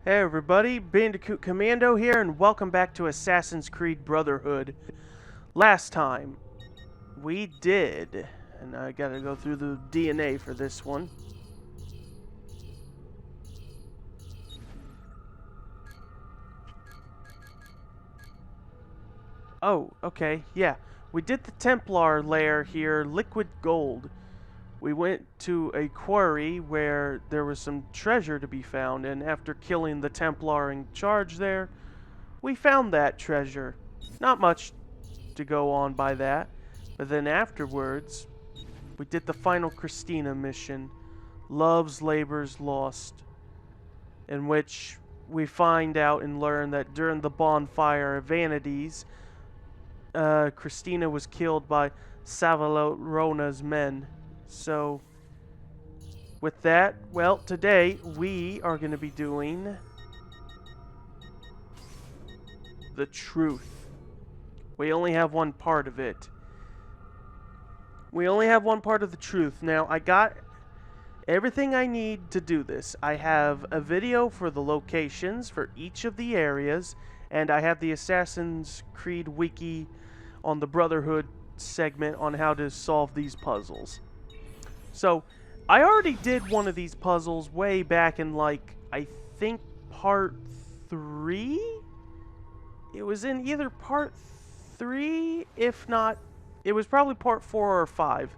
Hey everybody, Bandicoot Commando here, and welcome back to Assassin's Creed Brotherhood. Last time, we did, and I gotta go through the DNA for this one. Oh, okay, yeah. We did the Templar lair here, liquid gold. We went to a quarry where there was some treasure to be found, and after killing the Templar in charge there, we found that treasure. Not much to go on by that. But then afterwards, we did the final Christina mission, Love's Labors Lost, in which we find out and learn that during the bonfire of vanities, Christina was killed by Savalona's men. So, with that, well, today we are going to be doing the truth. We only have one part of it. We only have one part of the truth. Now, I got everything I need to do this. I have a video for the locations for each of the areas, and I have the Assassin's Creed wiki on the Brotherhood segment on how to solve these puzzles. So, I already did one of these puzzles way back in, like, I think part 3? It was in either part 3, if not, it was probably part 4 or 5.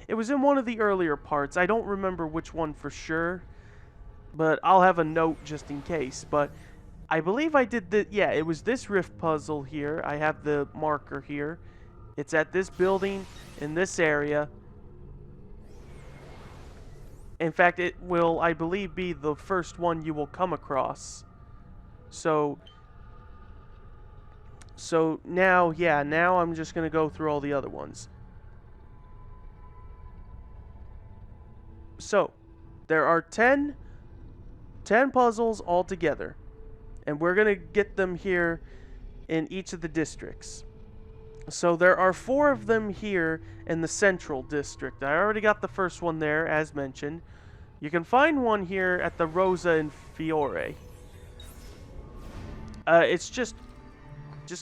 It was in one of the earlier parts. I don't remember which one for sure, but I'll have a note just in case. But I believe I did the, yeah, it was this Riff Puzzle here. I have the marker here. It's at this building in this area. In fact, it will, I believe, be the first one you will come across. So now, yeah, now I'm just going to go through all the other ones. So, there are 10 puzzles altogether. And we're going to get them here in each of the districts. So there are 4 of them here in the central district. I already got the first one there, as mentioned. You can find one here at the Rosa and Fiore. It's just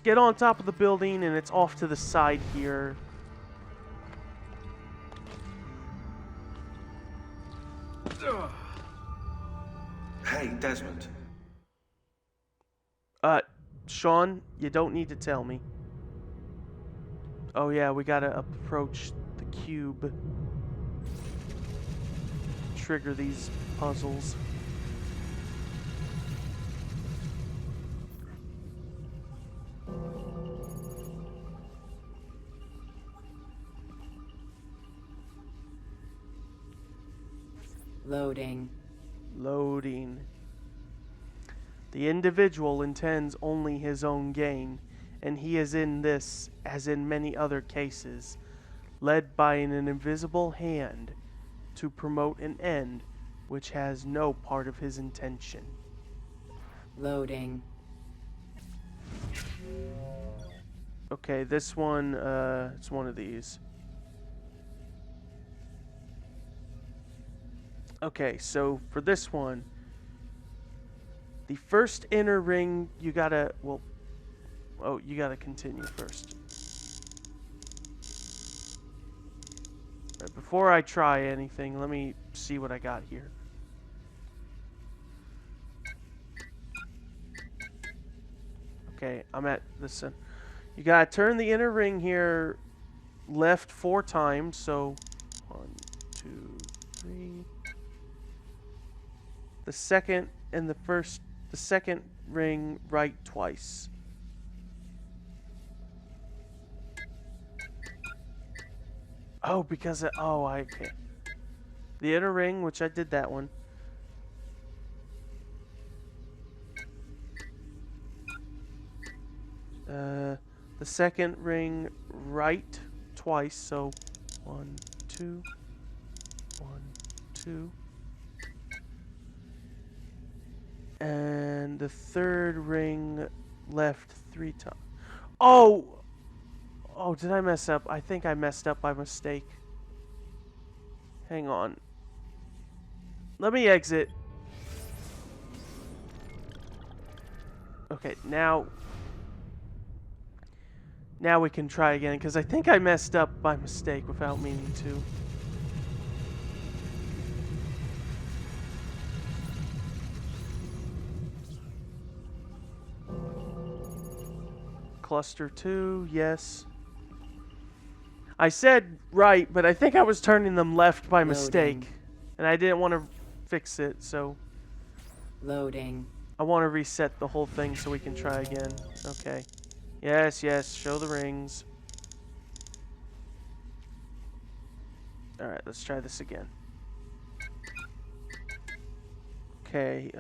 get on top of the building and it's off to the side here. Hey, Desmond. Sean, you don't need to tell me. Oh yeah, we gotta approach the cube. Trigger these puzzles. Loading. Loading. The individual intends only his own gain, and he is in this, as in many other cases, led by an invisible hand to promote an end which has no part of his intention. Loading. Okay, this one, it's one of these. Okay, so for this one, the first inner ring, you gotta, well, oh, you gotta continue first. Right, before I try anything, let me see what I got here. Okay, I'm at this. You gotta turn the inner ring here left 4 times, so 1, 2, 3. The second and the second ring right twice. Oh, because it, oh, okay. The inner ring, which I did that one. The second ring right twice, so 1, 2, 1, 2. And the third ring left 3 times. Oh! Oh, did I mess up? I think I messed up by mistake. Hang on. Let me exit. Okay, now we can try again, because I think I messed up by mistake without meaning to. Cluster 2, yes. I said right, but I think I was turning them left by mistake. Loading. And I didn't want to fix it, so Loading. I want to reset the whole thing so we can try again. Okay. Yes, yes, show the rings. Alright, let's try this again. Okay,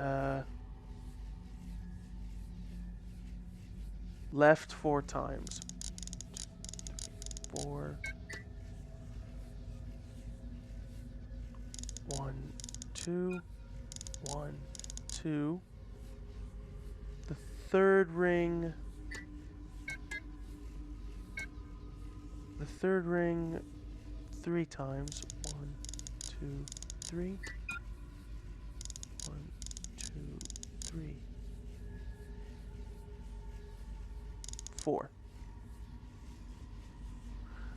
left 4 times. 4. 1, 2. 1, 2. The third ring. The third ring 3 times. 1, 2, 3. 1, 2, 3. 4.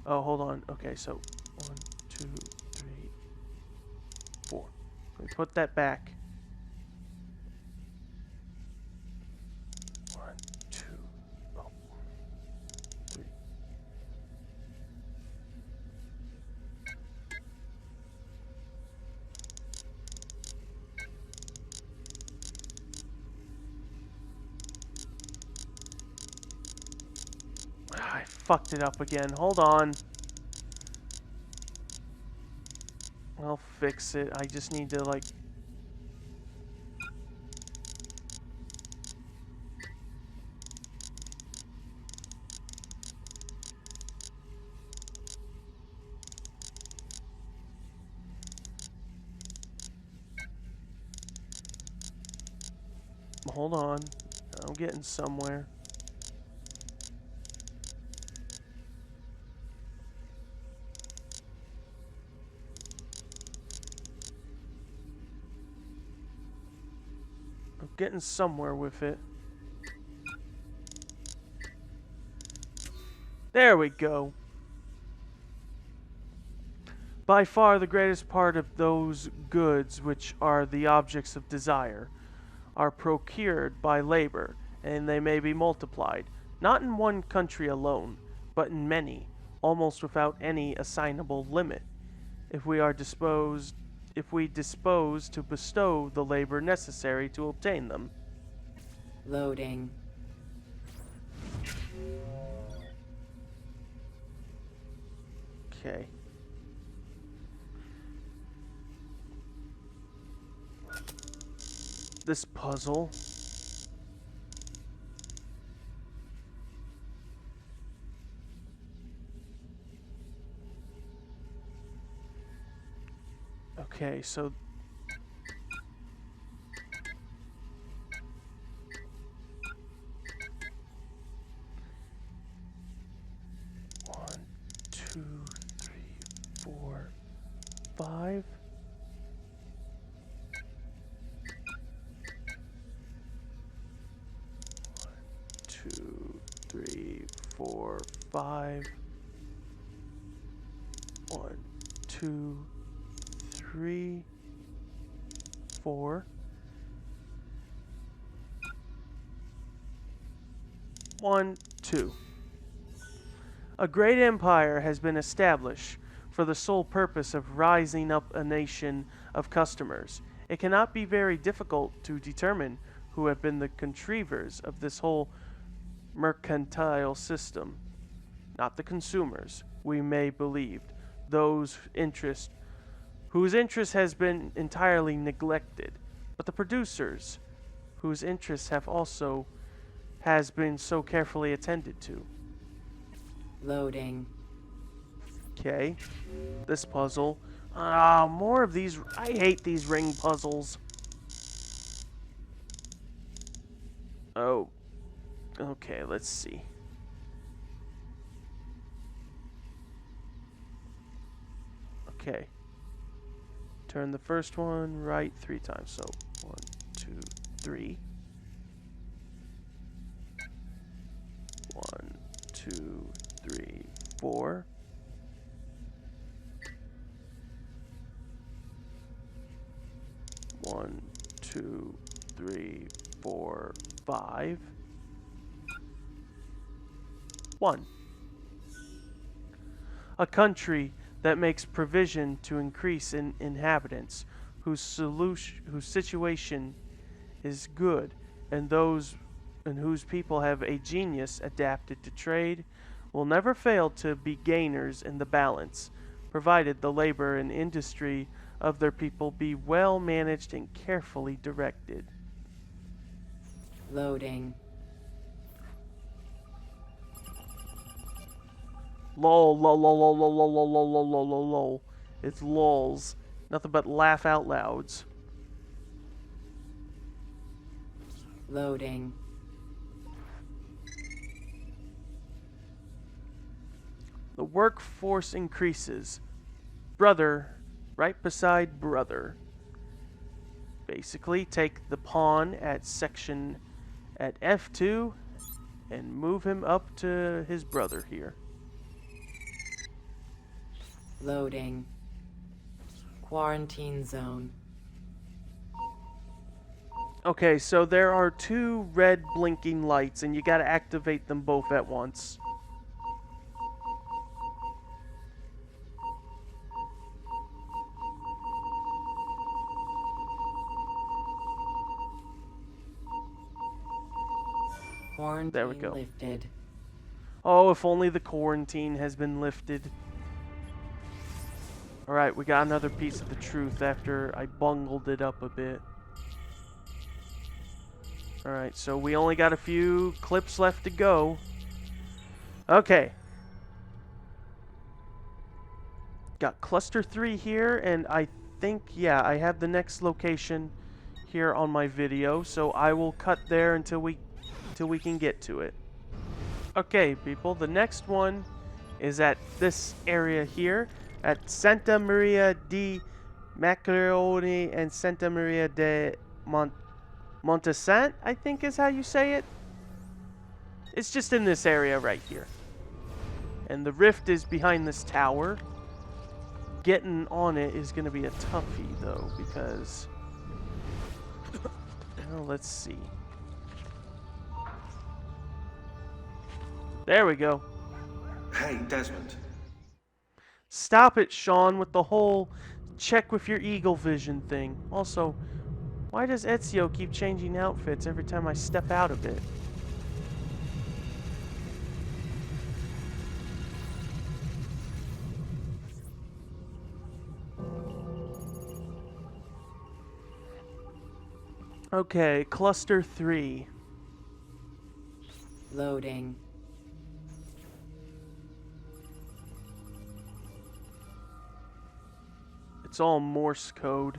Oh, hold on. Okay, so 1, 2, 3, 4. Let me put that back. 1, 2, oh, 3. I fucked it up again. Hold on. I'll fix it. I just need to, like... Hold on. I'm getting somewhere. I'm getting somewhere with it. There we go. By far the greatest part of those goods which are the objects of desire are procured by labor, and they may be multiplied, not in one country alone, but in many, almost without any assignable limit, if we dispose to bestow the labor necessary to obtain them. Loading. Okay. This puzzle. Okay, so one, 2, 3, 4, 5. 2, 3, 4, 5. 1, 2, 3, 4. 1, 2. A great empire has been established for the sole purpose of rising up a nation of customers. It cannot be very difficult to determine who have been the contrivers of this whole mercantile system. Not the consumers, we may believe, whose interest has been entirely neglected, but the producers, whose interests has been so carefully attended to. Loading. Okay, this puzzle. Ah, more of these. I hate these ring puzzles. Oh, okay, let's see. Okay. Turn the first one right 3 times. So 1, 2, 3. 1, 2, 3, 4. 1, 2, 3, 4, 5. 1. A country that makes provision to increase in inhabitants, whose situation is good, and whose people have a genius adapted to trade, will never fail to be gainers in the balance, provided the labor and industry of their people be well managed and carefully directed. Loading. Lol, lol, lol, lol, lol, lol, lol, lol, lol, lol, lol, lol. It's lols. Nothing but laugh out louds. Loading. The workforce increases. Brother, right beside brother. Basically, take the pawn at section at F2 and move him up to his brother here. Loading. Quarantine zone. Okay, so there are 2 red blinking lights, and you gotta activate them both at once. Quarantine There we go. lifted. Oh, if only the quarantine has been lifted. Alright, we got another piece of the truth after I bungled it up a bit. Alright, so we only got a few clips left to go. Okay. Got cluster 3 here, and I think, yeah, I have the next location here on my video, so I will cut there until we can get to it. Okay, people, the next one is at this area here, at Santa Maria di Macleone and Santa Maria de Montesant, I think is how you say it. It's just in this area right here. And the rift is behind this tower. Getting on it is going to be a toughie, though, because... well, let's see. There we go. Hey, Desmond. Stop it, Sean, with the whole check with your eagle vision thing. Also, why does Ezio keep changing outfits every time I step out of it? Okay, cluster 3. Loading. It's all Morse code.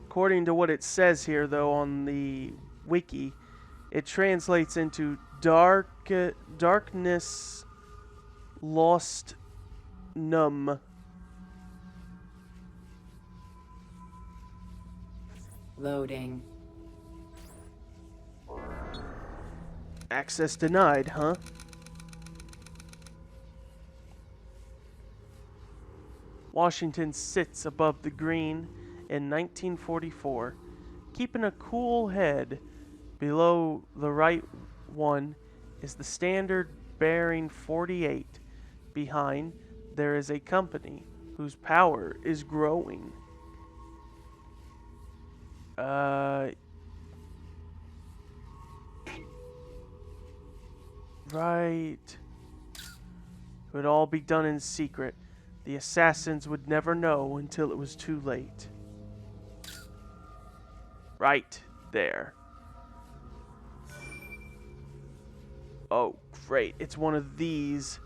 According to what it says here, though, on the wiki, it translates into darkness lost numb. Loading. Access denied, huh? Washington sits above the green in 1944, keeping a cool head. Below the right one is the standard bearing 48. Behind, there is a company whose power is growing. Right. It would all be done in secret. The assassins would never know until it was too late. Right there. Oh, great. It's one of these.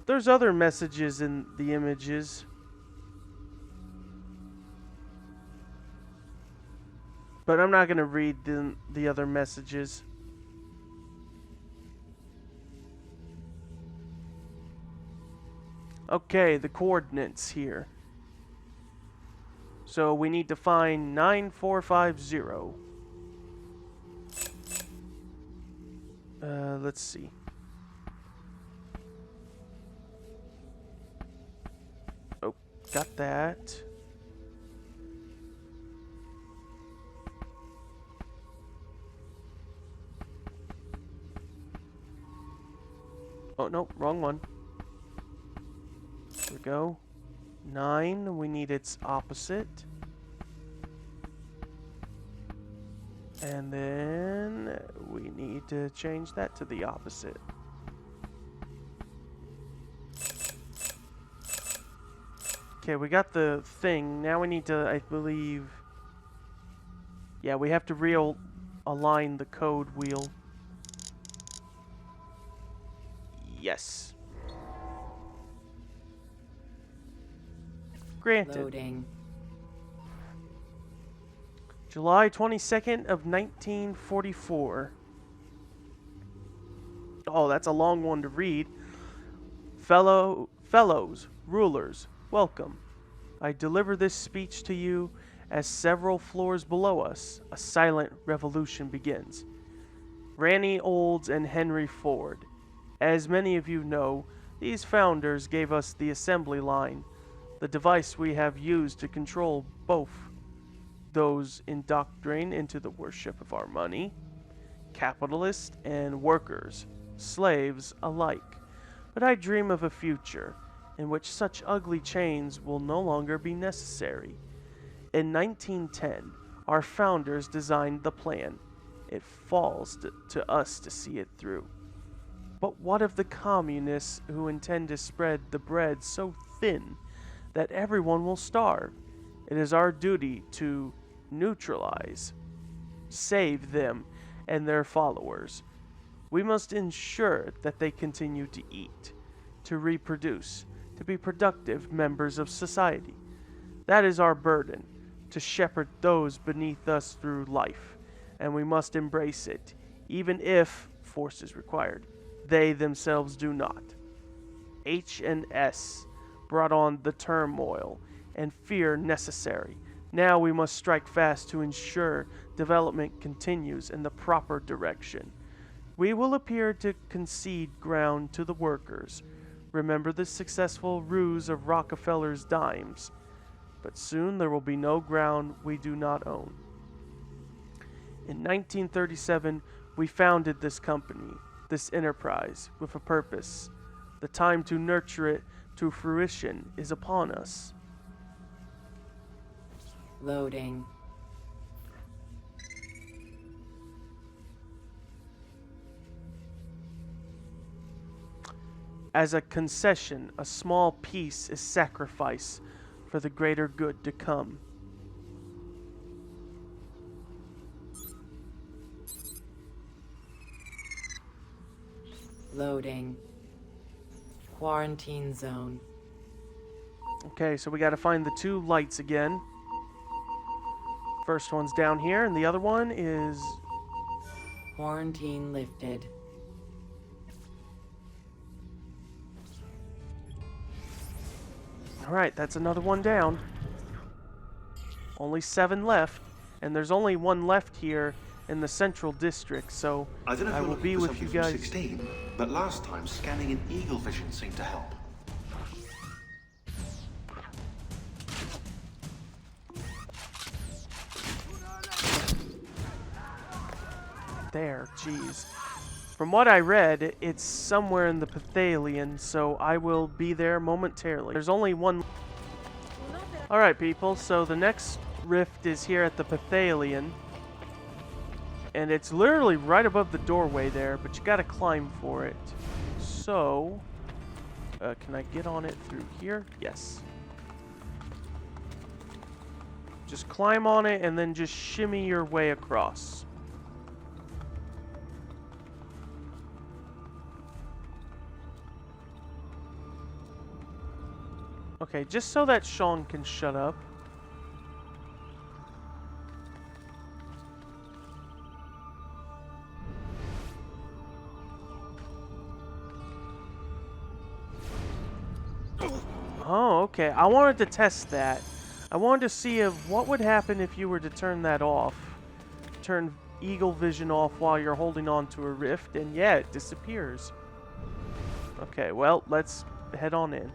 There's other messages in the images. But I'm not going to read the other messages. Okay, the coordinates here. So we need to find 9450. Let's see. Oh, got that. Oh, no, wrong one. There we go. 9, we need its opposite. And then we need to change that to the opposite. Okay, we got the thing. Now we need to, I believe... Yeah, we have to realign the code wheel. Yes. Granted. Loading. July 22nd of 1944. Oh, that's a long one to read. Fellows, rulers, welcome. I deliver this speech to you as several floors below us, a silent revolution begins. Ranny Olds and Henry Ford. As many of you know, these founders gave us the assembly line, the device we have used to control both those indoctrinated into the worship of our money, capitalists and workers, slaves alike. But I dream of a future in which such ugly chains will no longer be necessary. In 1910, our founders designed the plan. It falls to us to see it through. But what of the communists who intend to spread the bread so thin that everyone will starve? It is our duty to neutralize, save them and their followers. We must ensure that they continue to eat, to reproduce, to be productive members of society. That is our burden, to shepherd those beneath us through life, and we must embrace it, even if force is required. They themselves do not. H&S brought on the turmoil and fear necessary. Now we must strike fast to ensure development continues in the proper direction. We will appear to concede ground to the workers. Remember the successful ruse of Rockefeller's dimes. But soon there will be no ground we do not own. In 1937, we founded this company, this enterprise, with a purpose. The time to nurture it to fruition is upon us. Loading. As a concession, a small piece is sacrificed for the greater good to come. Loading. Quarantine zone. Okay, so we got to find the 2 lights again. First one's down here, and the other one is... Quarantine lifted. Alright, that's another one down. Only 7 left, and there's only 1 left here in the central district, so I don't know if I you're will looking be for with something you from guys. 16, but last time scanning in eagle vision seemed to help. There, jeez. From what I read, it's somewhere in the Pythalian, so I will be there momentarily. There's only 1... Alright, people, so the next rift is here at the Pythalian. And it's literally right above the doorway there, but you gotta climb for it. So... can I get on it through here? Yes. Just climb on it and then just shimmy your way across. Okay, just so that Sean can shut up. Oh, okay. I wanted to test that. I wanted to see what would happen if you were to turn that off. Turn eagle vision off while you're holding on to a rift, and yeah, it disappears. Okay, well, let's head on in.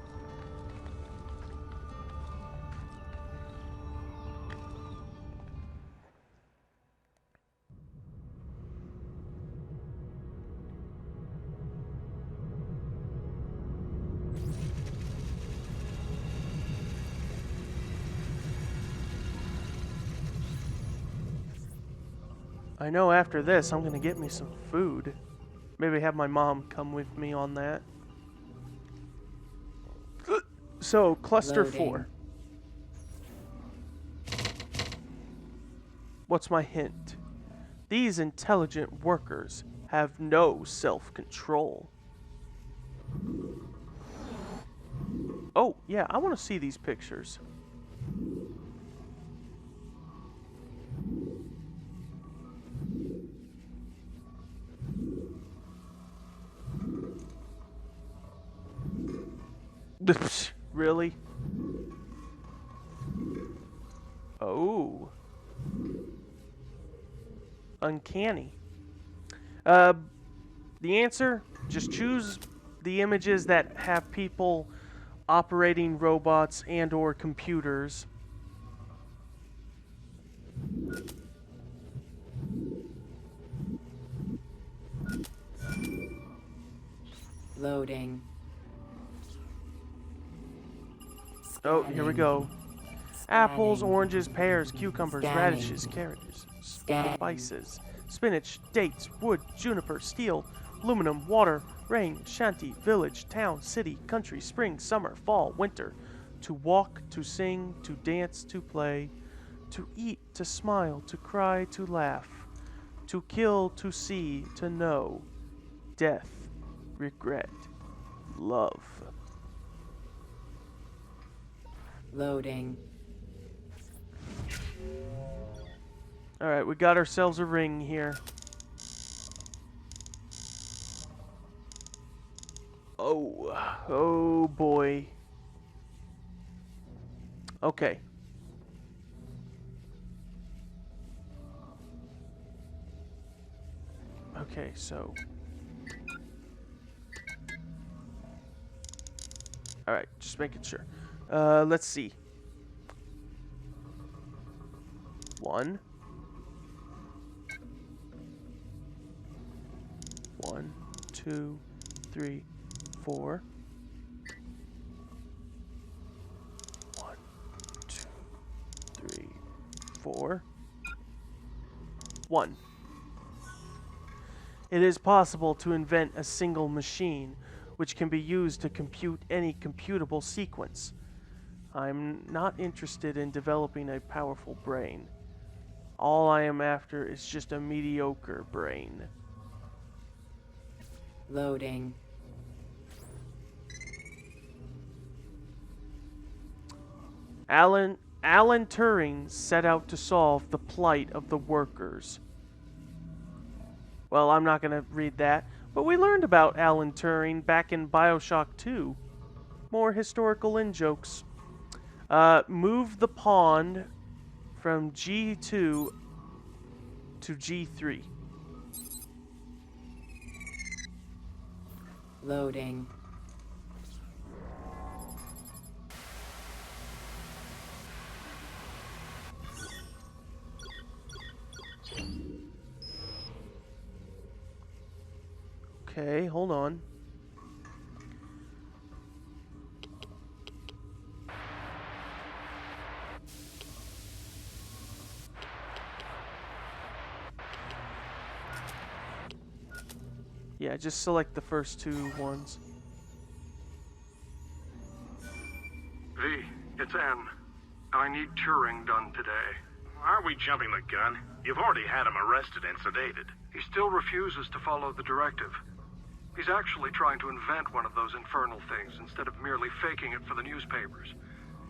I know after this I'm gonna get me some food. Maybe have my mom come with me on that. So, cluster 4. What's my hint? These intelligent workers have no self-control. Oh, yeah, I want to see these pictures. Really? Oh. Uncanny. The answer, just choose the images that have people operating robots and or computers. Loading. Oh, here we go. Apples, Scanning. oranges, pears, cucumbers, Scanning. radishes, carrots, Scanning. spices, spinach, dates, wood, juniper, steel, aluminum, water, rain, shanty, village, town, city, country, spring, summer, fall, winter. To walk, to sing, to dance, to play, to eat, to smile, to cry, to laugh, to kill, to see, to know, death, regret, love. Loading. Alright, we got ourselves a ring here. Oh boy. Okay. Okay, so. Alright, just making sure. Let's see. 1. 1, 2, 3, 4. 1, 2, 3, 4. 1. It is possible to invent a single machine which can be used to compute any computable sequence. I'm not interested in developing a powerful brain. All I am after is just a mediocre brain. Loading. Alan Turing set out to solve the plight of the workers. Well, I'm not going to read that, but we learned about Alan Turing back in BioShock 2. More historical in-jokes. Move the pawn from G2 to G3. Loading. Okay, hold on. Yeah, just select the first 2 ones. V, it's N. I need Turing done today. Are we jumping the gun? You've already had him arrested and sedated. He still refuses to follow the directive. He's actually trying to invent one of those infernal things instead of merely faking it for the newspapers.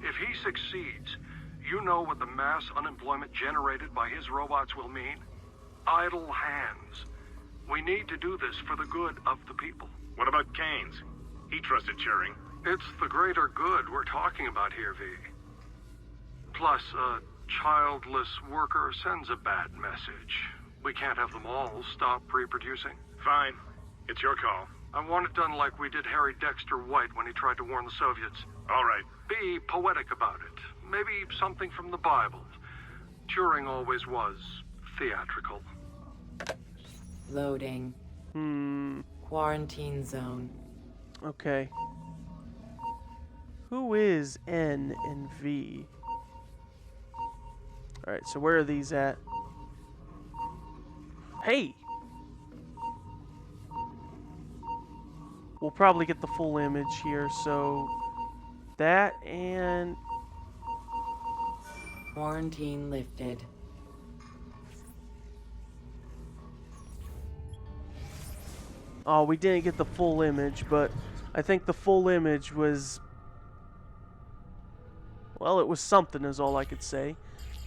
If he succeeds, you know what the mass unemployment generated by his robots will mean? Idle hands. We need to do this for the good of the people. What about Keynes? He trusted Turing. It's the greater good we're talking about here, V. Plus, a childless worker sends a bad message. We can't have them all stop reproducing. Fine. It's your call. I want it done like we did Harry Dexter White when he tried to warn the Soviets. All right. Be poetic about it. Maybe something from the Bible. Turing always was theatrical. Loading. Quarantine zone. Okay. Who is N and V? Alright, so where are these at? Hey! We'll probably get the full image here, so that and Quarantine lifted. oh, we didn't get the full image, but I think the full image was, well, it was something is all I could say.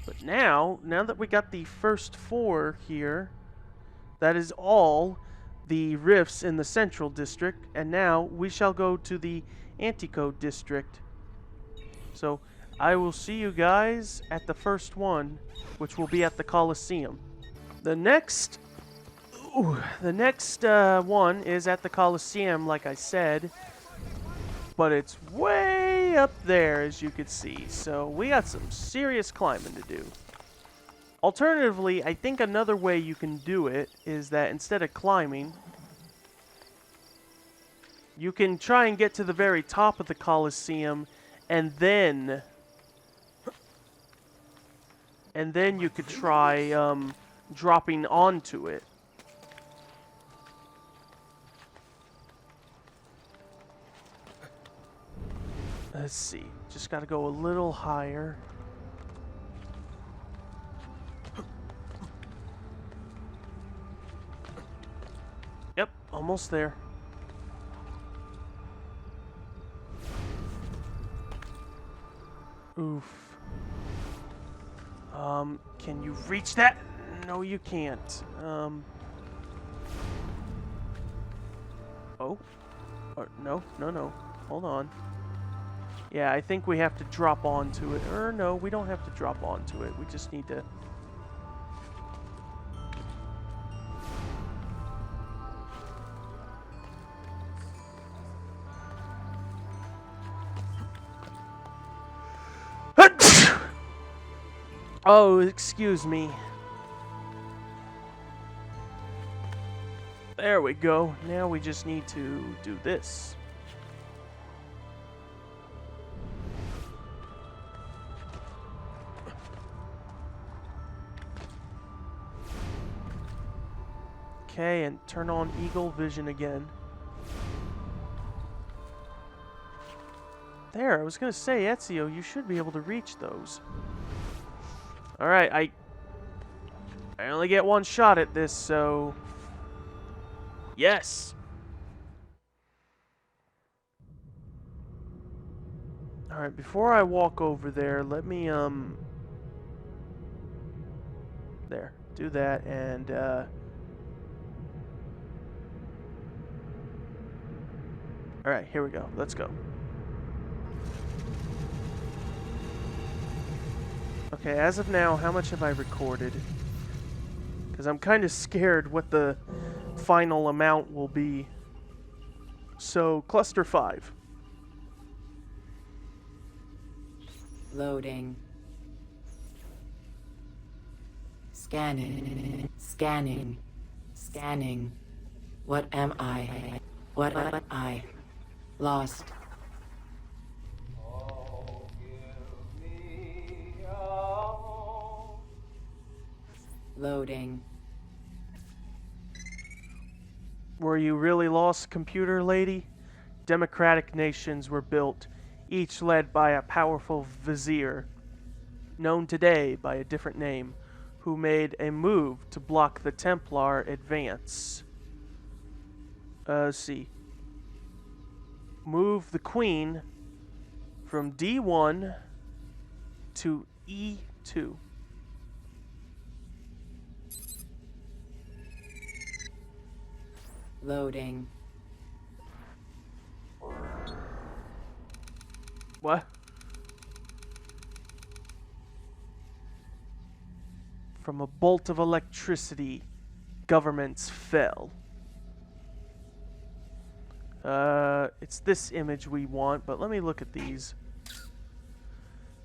But now that we got the first 4 here, that is all the rifts in the Central District, and now we shall go to the Anticode District. So I will see you guys at the first one, which will be at the Coliseum. The next one is at the Coliseum, like I said, but it's way up there, as you can see. So we got some serious climbing to do. Alternatively, I think another way you can do it is that instead of climbing, you can try and get to the very top of the Coliseum, and then you could try dropping onto it. Let's see. Just got to go a little higher. Yep, almost there. Oof. Can you reach that? No, you can't. Oh. Or, no. Hold on. Yeah, I think we have to drop onto it. Or no, we don't have to drop onto it. We just need to... Oh, excuse me. There we go. Now we just need to do this. Okay, and turn on Eagle Vision again. There, I was gonna say, Ezio, you should be able to reach those. Alright, I only get one shot at this, so... Yes! Alright, before I walk over there, let me, there, do that, and, Alright, here we go. Let's go. Okay, as of now, how much have I recorded? Because I'm kind of scared what the final amount will be. So, cluster 5. Loading. Scanning. Scanning. Scanning. What am I? What am I? Lost. Loading. Were you really lost, computer lady? Democratic nations were built, each led by a powerful vizier, known today by a different name, who made a move to block the Templar advance. Let's see. Move the Queen from D1 to E2. Loading. What? From a bolt of electricity, governments fell. It's this image we want, but let me look at these.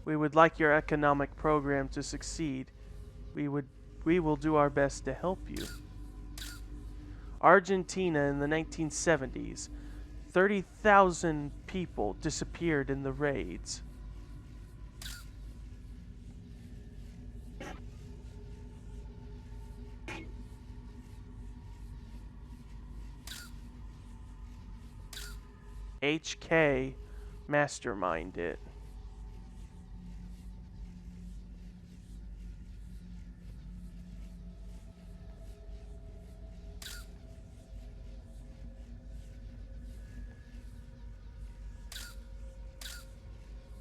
We would like your economic program to succeed. We will do our best to help you. Argentina in the 1970s. 30,000 people disappeared in the raids. HK mastermind it.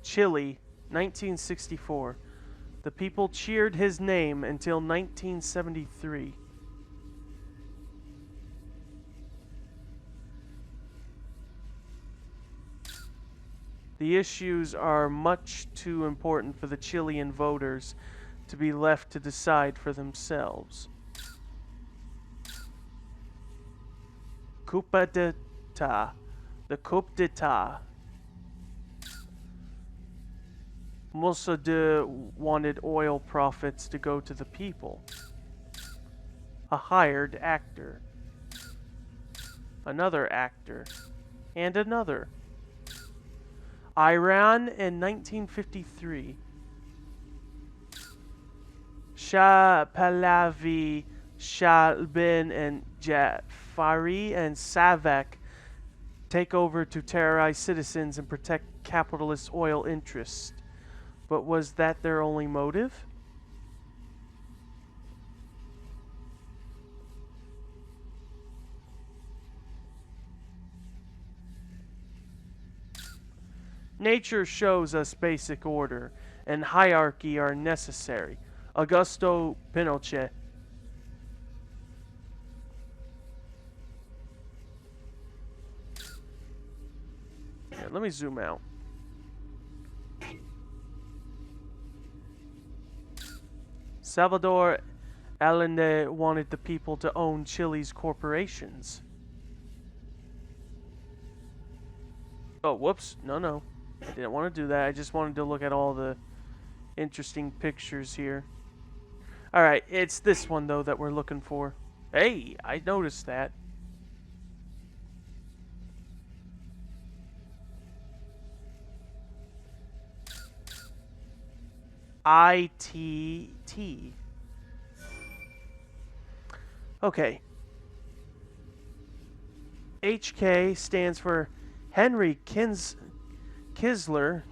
Chile, 1964. The people cheered his name until 1973. The issues are much too important for the Chilean voters to be left to decide for themselves. Coup d'etat. The coup d'etat. Mossadegh wanted oil profits to go to the people. A hired actor. Another actor. And another. Iran in 1953. Shah Pahlavi, Shalbin, and Jafari and Savak take over to terrorize citizens and protect capitalist oil interests. But was that their only motive? Nature shows us basic order, and hierarchy are necessary. Augusto Pinochet. Here, let me zoom out. Salvador Allende wanted the people to own Chile's corporations. Oh, whoops. No. I didn't want to do that. I just wanted to look at all the interesting pictures here. Alright, it's this one, though, that we're looking for. Hey, I noticed that. ITT. Okay. HK stands for Henry Kisler,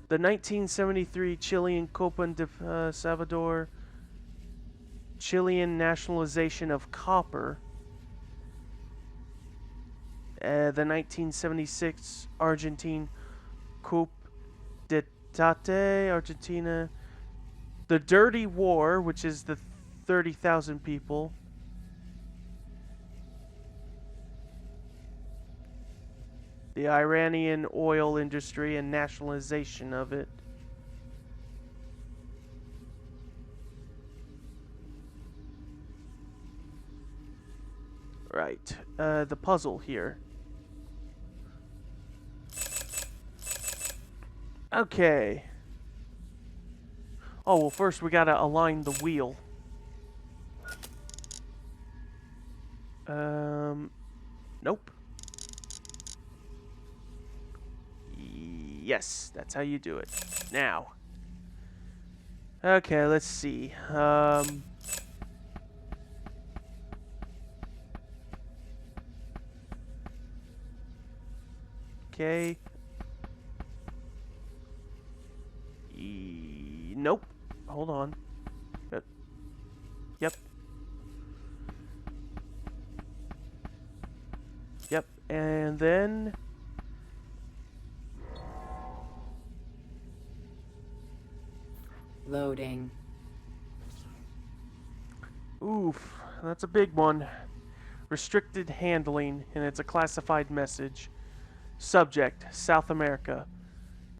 the 1973 Chilean Copa de Salvador, Chilean nationalization of copper, the 1976 Argentine Coup d'etat, Argentina, the Dirty War, which is the 30,000 people, the Iranian oil industry and nationalization of it. Right, the puzzle here. Okay. Oh, well, first we gotta align the wheel. Nope. Yes, that's how you do it. Now. Okay, let's see. Okay. Nope. Hold on. Yep. Yep. And then... Loading. Oof, that's a big one. Restricted handling, and it's a classified message. Subject, South America.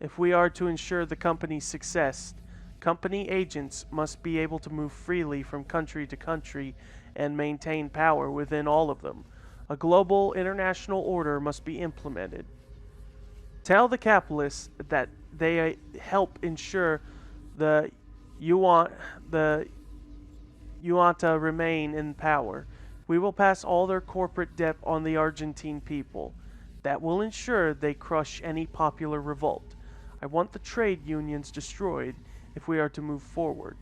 If we are to ensure the company's success, Company agents must be able to move freely from country to country and maintain power within all of them. A global international order must be implemented. Tell the capitalists that they help ensure the Yuan to remain in power. We will pass all their corporate debt on the Argentine people. That will ensure they crush any popular revolt. I want the trade unions destroyed if we are to move forward.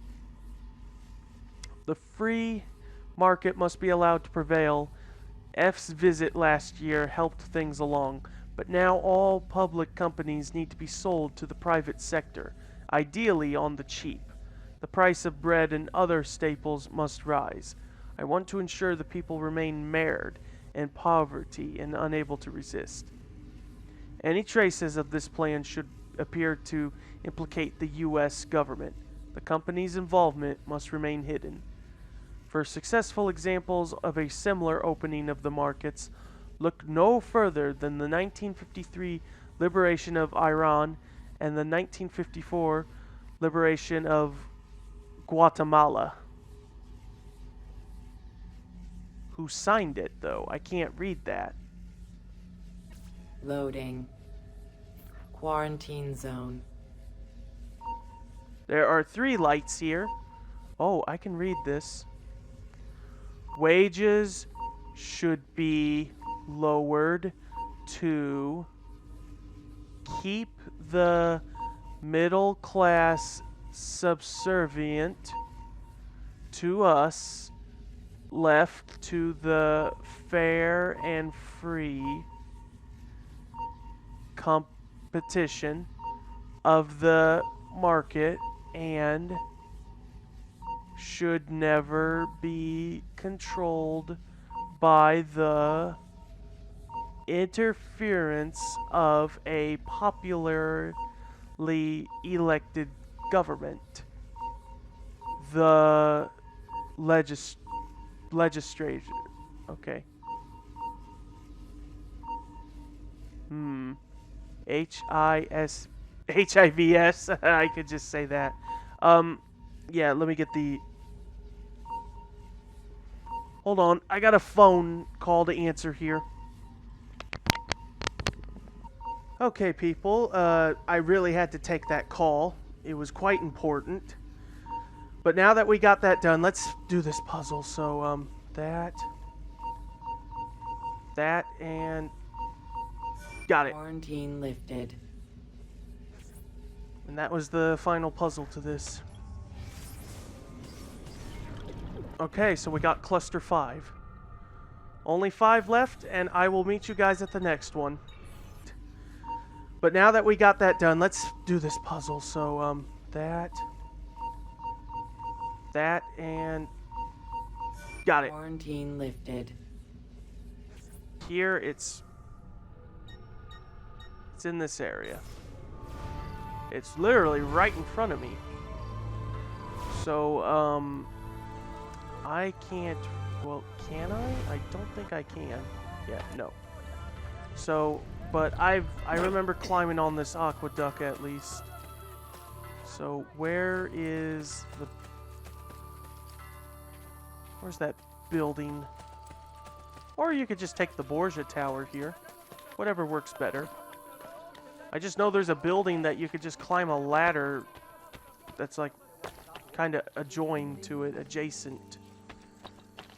The free market must be allowed to prevail. F's visit last year helped things along, but now all public companies need to be sold to the private sector, ideally on the cheap. The price of bread and other staples must rise. I want to ensure the people remain mired in poverty and unable to resist. Any traces of this plan should appear to implicate the U.S. government. The company's involvement must remain hidden. For successful examples of a similar opening of the markets, look no further than the 1953 liberation of Iran and the 1954 liberation of Guatemala. Who signed it, though? I can't read that. Loading. Quarantine zone. There are 3 lights here. Oh, I can read this. Wages should be lowered to keep the middle class subservient to us, left to the fair and free competition of the market, and should never be controlled by the interference of a popularly elected government. The legislature. Okay. HIVS. I could just say that. Yeah, let me get the... Hold on, I got a phone call to answer here. Okay, people, I really had to take that call. It was quite important. But now that we got that done, let's do this puzzle. So, that, and... Got it. Quarantine lifted. And that was the final puzzle to this. Okay, so we got cluster 5. Only 5 left, and I will meet you guys at the next one. But now that we got that done, let's do this puzzle. So, that, and... Got it. Quarantine lifted. Here, it's in this area. It's literally right in front of me. So, I can't... Well, can I? I don't think I can. Yeah, no. So, but I remember climbing on this aqueduct at least. So, where's that building? Or you could just take the Borgia Tower here. Whatever works better. I just know there's a building that you could just climb a ladder that's like kind of adjoined to it, adjacent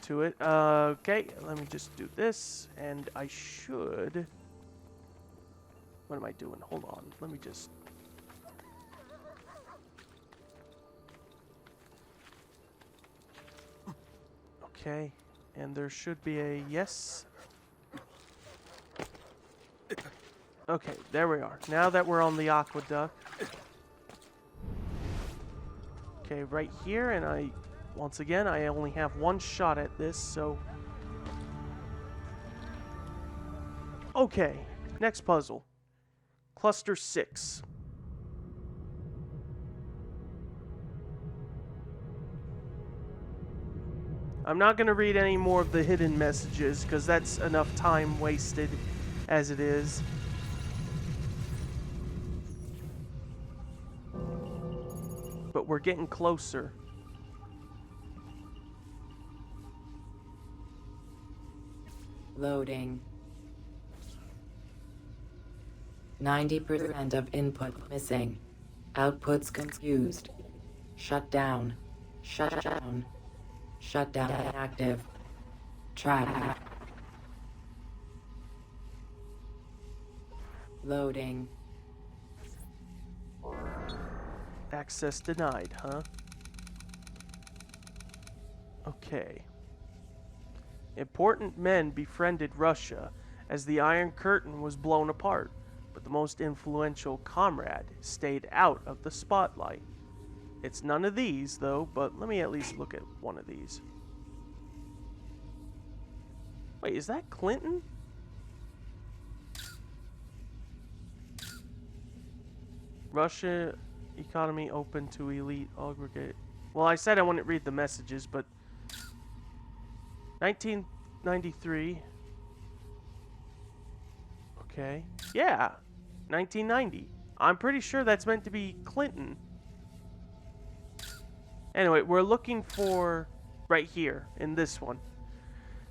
to it. Okay, let me just do this, and I should... What am I doing? Hold on, let me just... Okay, and there should be a yes. Okay, there we are. Now that we're on the aqueduct. Okay, right here, and once again, I only have 1 shot at this, so... Okay, next puzzle. Cluster 6. I'm not going to read any more of the hidden messages, because that's enough time wasted as it is. but we're getting closer. Loading. 90% of input missing. Outputs confused. Shut down. Shut down. Shut down active. Track. Loading. Access denied, huh? Okay. Important men befriended Russia as the Iron Curtain was blown apart, but the most influential comrade stayed out of the spotlight. It's none of these, though, but let me at least look at one of these. Wait, is that Clinton? Russia economy open to elite aggregate. Well, I said I wouldn't read the messages, but 1993. Okay. Yeah. 1990. I'm pretty sure that's meant to be Clinton. Anyway, we're looking for right here in this one.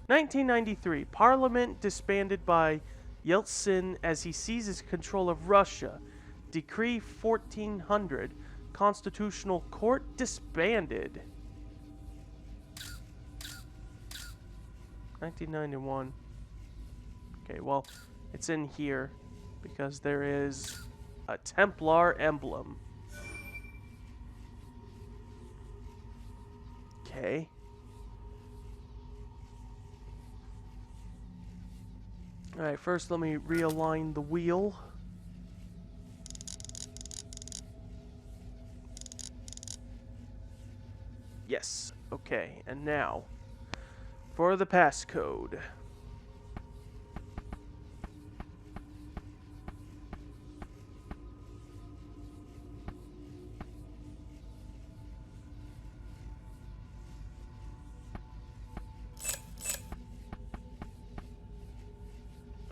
1993. Parliament disbanded by Yeltsin as he seizes control of Russia. Decree 1400. Constitutional Court disbanded. 1991. Okay, well, it's in here because there is a Templar emblem. Okay. Alright, first let me realign the wheel. Yes, okay, and now for the passcode.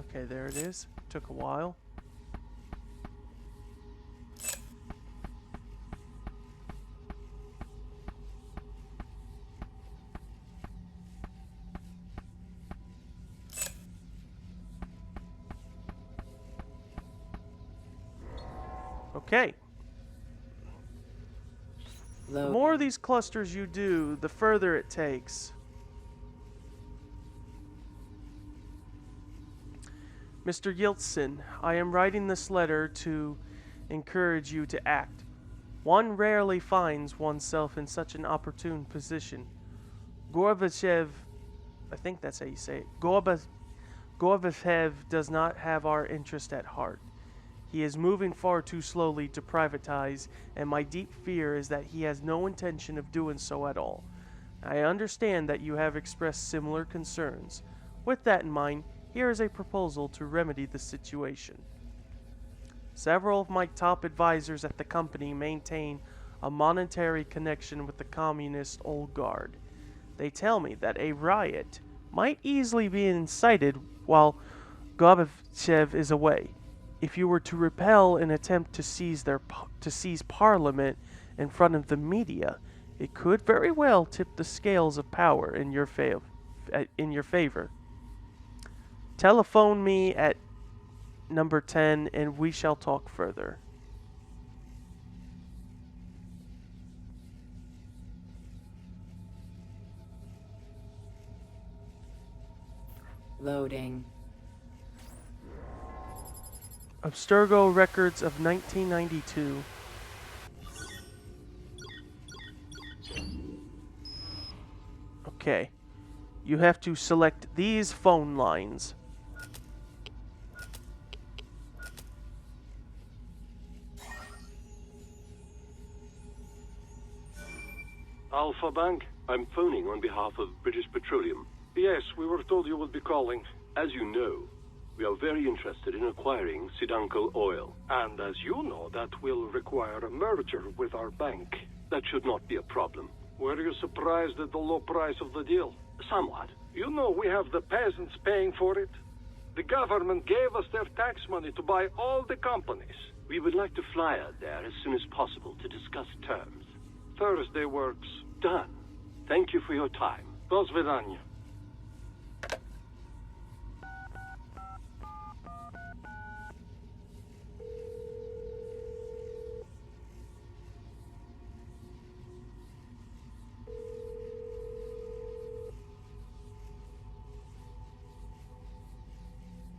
Okay, there it is. Took a while. Okay. The more of these clusters you do, the further it takes. Mr. Yeltsin, I am writing this letter to encourage you to act. One rarely finds oneself in such an opportune position. Gorbachev, I think that's how you say it, Gorbachev does not have our interest at heart. He is moving far too slowly to privatize, and my deep fear is that he has no intention of doing so at all. I understand that you have expressed similar concerns. With that in mind, here is a proposal to remedy the situation. Several of my top advisors at the company maintain a monetary connection with the communist old guard. They tell me that a riot might easily be incited while Gorbachev is away. If you were to repel an attempt to seize Parliament in front of the media, it could very well tip the scales of power in your favor. Telephone me at number 10 and we shall talk further. Loading. Abstergo records of 1992. Okay. You have to select these phone lines. Alpha Bank, I'm phoning on behalf of British Petroleum. Yes, we were told you would be calling. As you know, we are very interested in acquiring Sidanko oil. And as you know, that will require a merger with our bank. That should not be a problem. Were you surprised at the low price of the deal? Somewhat. You know we have the peasants paying for it. The government gave us their tax money to buy all the companies. We would like to fly out there as soon as possible to discuss terms. Thursday works. Done. Thank you for your time. До свидания.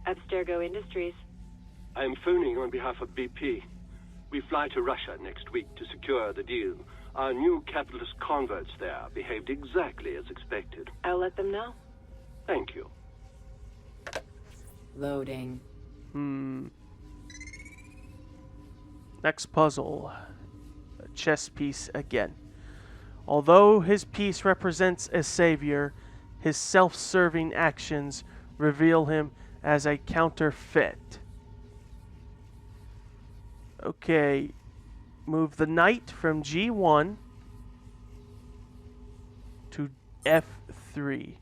Abstergo Industries. I'm phoning on behalf of BP. We fly to Russia next week to secure the deal. Our new capitalist converts there behaved exactly as expected. I'll let them know. Thank you. Loading. Next puzzle. A chess piece again. Although his piece represents a savior, his self-serving actions reveal him as a counterfeit. Okay. Move the knight from G1 to F3.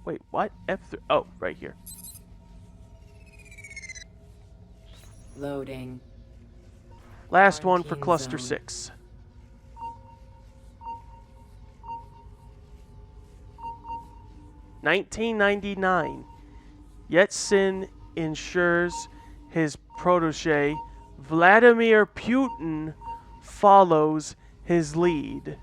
Wait, what? F3? Oh, right here. Loading. Last one for Quarantine cluster zone. 6. $19.99. Yeltsin ensures his protege, Vladimir Putin, follows his lead.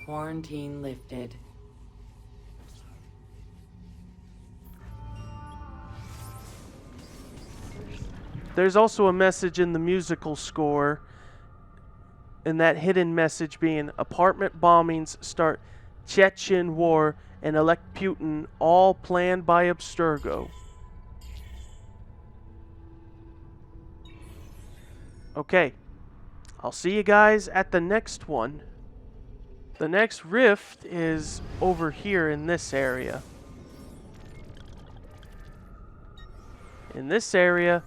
Quarantine lifted. There's also a message in the musical score, and that hidden message being apartment bombings start Chechen war and elect Putin, all planned by Abstergo. Okay, I'll see you guys at the next one. The next rift is over here in this area. In this area,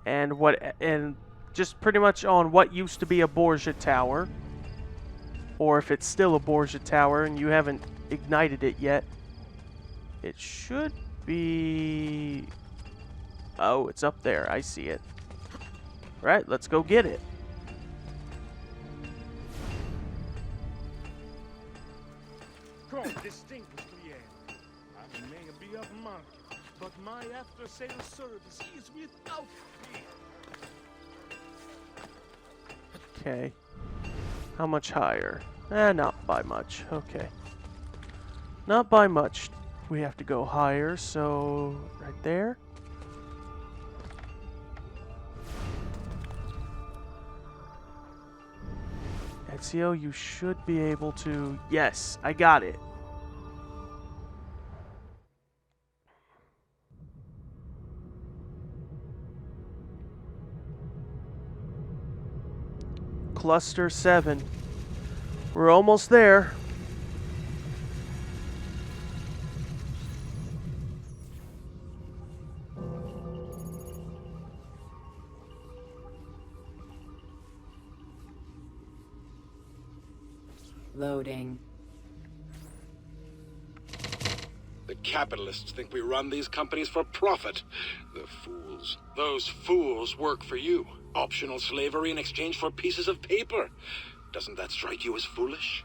and just pretty much on what used to be a Borgia tower, or if it's still a Borgia tower and you haven't ignited it yet, it should be. Oh, it's up there. I see it. Right, let's go get it. Come, distinguished client. I may be upmarket, but my after-sales service is without fee. Okay. How much higher? Not by much. Okay. Not by much. We have to go higher, so right there. Ezio, you should be able to... Yes, I got it. Cluster 7. We're almost there. Loading. The capitalists think we run these companies for profit. The fools. Those fools work for you. Optional slavery in exchange for pieces of paper. Doesn't that strike you as foolish?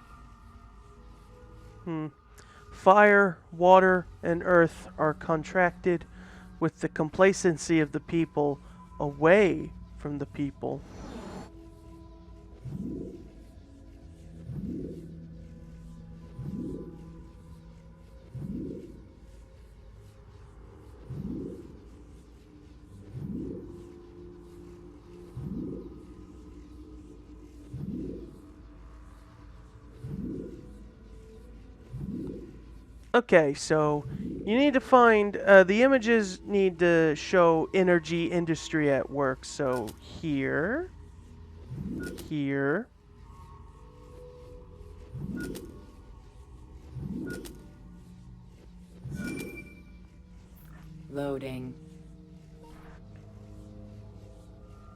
Fire, water, and earth are contracted with the complacency of the people away from the people. Okay, so you need to find, the images need to show energy industry at work. So here, here, Loading.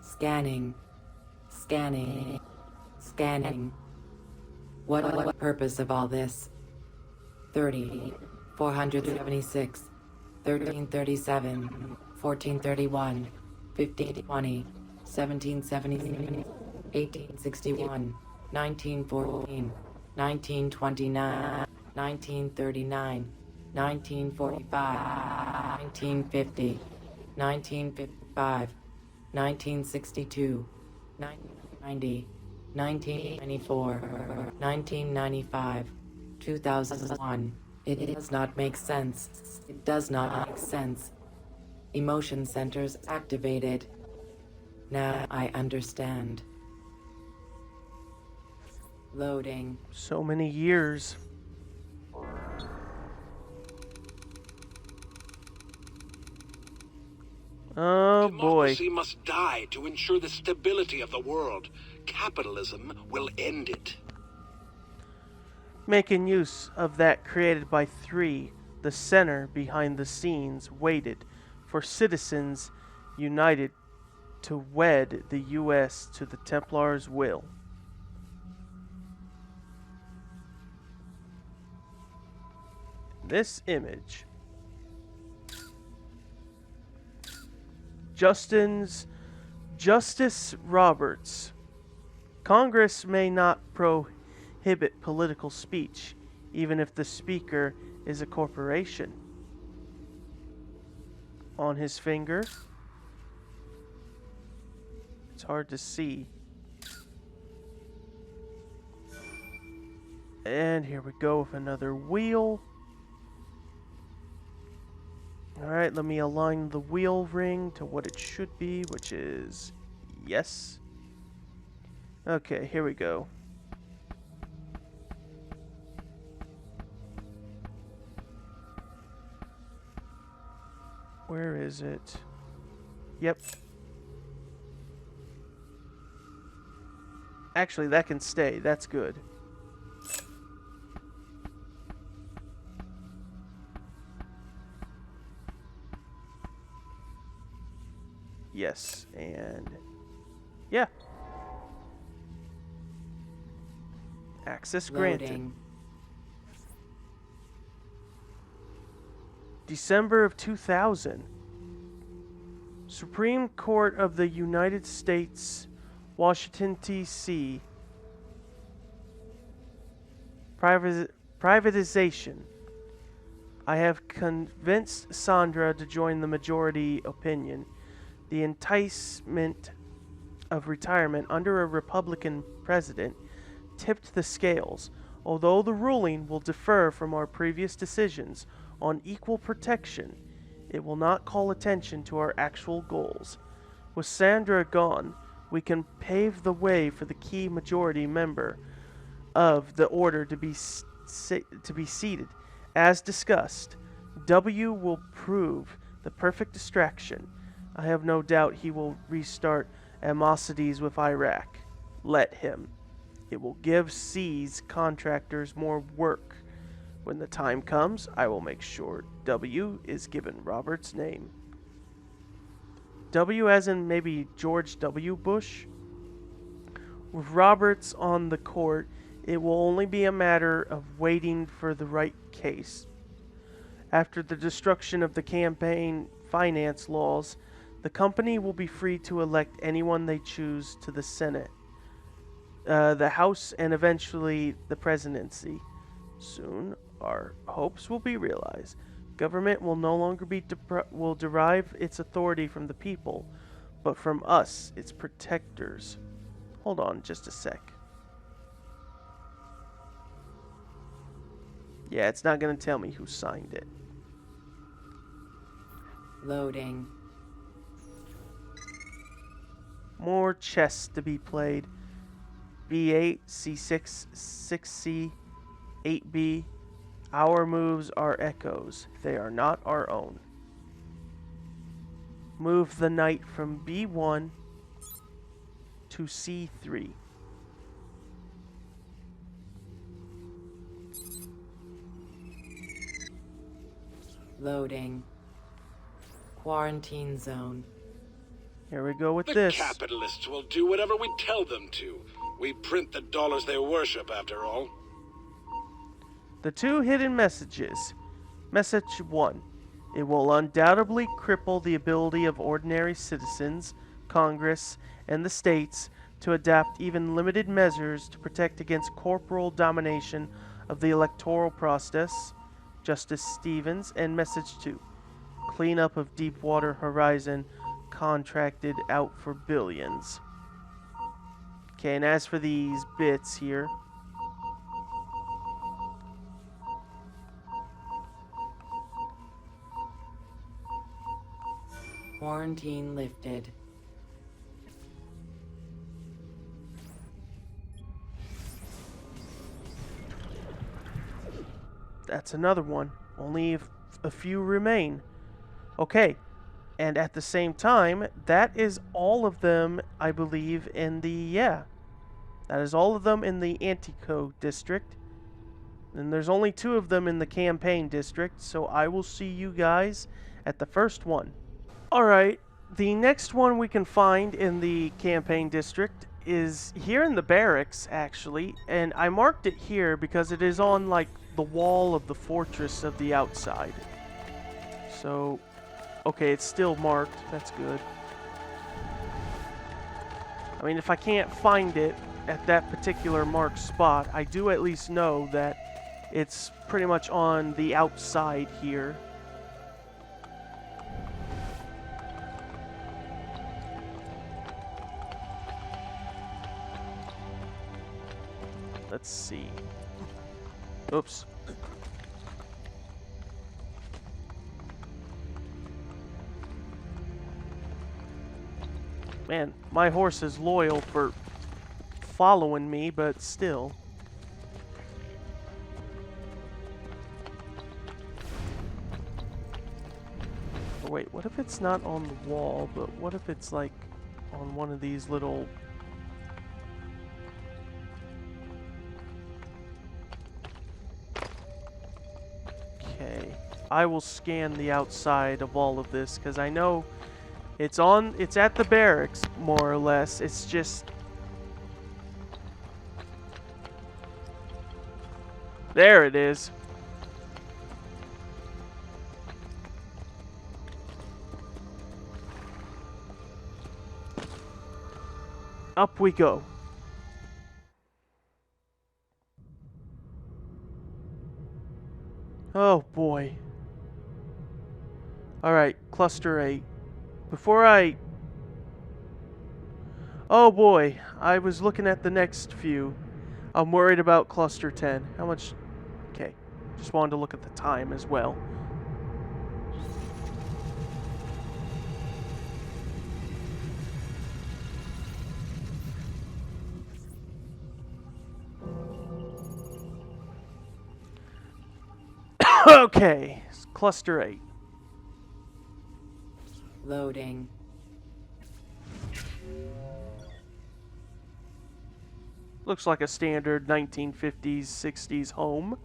Scanning. Scanning. Scanning. What purpose of all this? 30, 476, 1337, 1431, 1520, 1770, 1861, 1914, 1929, 1939, 1945, 1950, 1955, 1962, 1990, 1994, 1995, 2001. It does not make sense. It does not make sense. Emotion centers activated. Now I understand. Loading. So many years. Oh boy. Democracy must die to ensure the stability of the world. Capitalism will end it. Making use of that created by 3, the center behind the scenes waited for citizens united to wed the U.S. to the Templars' will. This image. Justice Roberts. Congress may not prohibit political speech, even if the speaker is a corporation. On his finger. It's hard to see. And here we go with another wheel. Alright, let me align the wheel ring to what it should be, which is yes. Okay, here we go. Where is it? Yep. Actually, that can stay. That's good. Yes, and yeah. Access granted. Loading. December of 2000. Supreme Court of the United States, Washington, D.C. Privatization. I have convinced Sandra to join the majority opinion. The enticement of retirement under a Republican president tipped the scales. Although the ruling will differ from our previous decisions on equal protection, it will not call attention to our actual goals. With Sandra gone, we can pave the way for the key majority member of the order to be seated. As discussed, W will prove the perfect distraction. I have no doubt he will restart animosities with Iraq. Let him. It will give C's contractors more work. When the time comes, I will make sure W is given Robert's name. W as in maybe George W. Bush? With Roberts on the court, it will only be a matter of waiting for the right case. After the destruction of the campaign finance laws, the company will be free to elect anyone they choose to the Senate, the House, and eventually the presidency. Soon, our hopes will be realized. Government will no longer will derive its authority from the people, but from us, its protectors. Hold on just a sec. Yeah, it's not going to tell me who signed it. Loading. More chess to be played. B8, C6, 6C, 8B. Our moves are echoes. They are not our own. Move the knight from B1 to C3. Loading. Quarantine zone. Here we go with The this. capitalists will do whatever we tell them to. We print the dollars they worship, after all. The 2 hidden messages. Message 1. It will undoubtedly cripple the ability of ordinary citizens, Congress, and the states to adapt even limited measures to protect against corporal domination of the electoral process. Justice Stevens. And message 2. Cleanup of Deepwater Horizon contracted out for billions. Okay, and as for these bits here, Quarantine lifted. that's another one. Only a few remain. Okay, and at the same time, that is all of them, I believe, in the, yeah. That is all of them in the Antico district. And there's only 2 of them in the campaign district, so I will see you guys at the first one. Alright, the next one we can find in the campaign district is here in the barracks, actually. And I marked it here because it is on, like, the wall of the fortress of the outside. So, okay, it's still marked. That's good. I mean, if I can't find it at that particular marked spot, I do at least know that it's pretty much on the outside here. Let's see. Oops. Man, my horse is loyal for following me, but still. Oh, wait, what if it's not on the wall, but what if it's like on one of these little... Okay, I will scan the outside of all of this because I know it's at the barracks, more or less. It's just... There it is. Up we go. Oh boy. Alright, cluster 8. Before I... Oh boy, I was looking at the next few. I'm worried about cluster 10. How much... Okay, just wanted to look at the time as well. Okay, cluster 8. Loading. Looks like a standard 1950s, 60s home.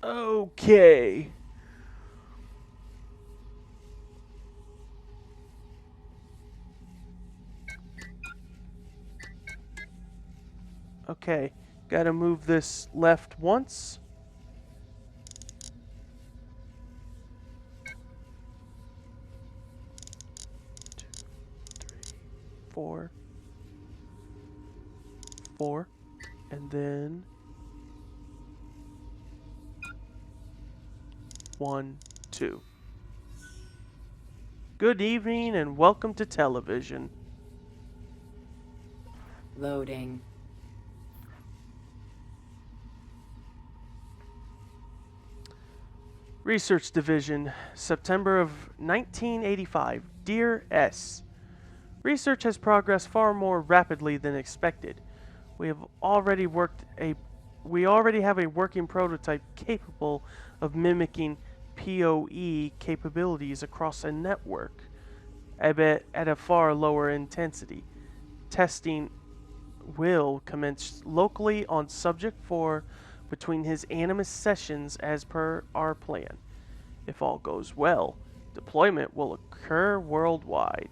Okay. Okay, gotta move this left once. 4, 4, and then 1, 2. Good evening and welcome to television. Loading. Research Division, September of 1985. Dear S. Research has progressed far more rapidly than expected. We already have a working prototype capable of mimicking PoE capabilities across a network, I bet at a far lower intensity. Testing will commence locally on Subject 4 between his Animus sessions as per our plan. If all goes well, deployment will occur worldwide.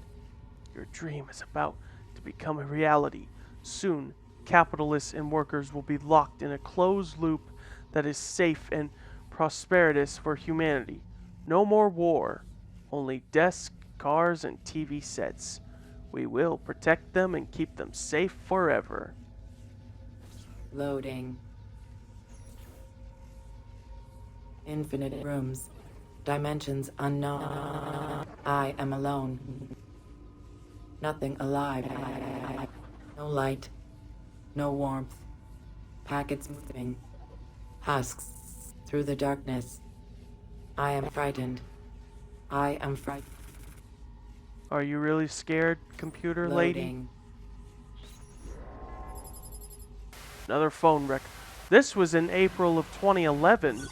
Your dream is about to become a reality. Soon, capitalists and workers will be locked in a closed loop that is safe and prosperous for humanity. No more war, only desks, cars, and TV sets. We will protect them and keep them safe forever. Loading. Infinite rooms. Dimensions unknown. I am alone. Nothing alive. No light. No warmth. Packets moving. Husks. Through the darkness. I am frightened. I am frightened. Are you really scared, computer lady? Loading. Another phone wreck. This was in April of 2011.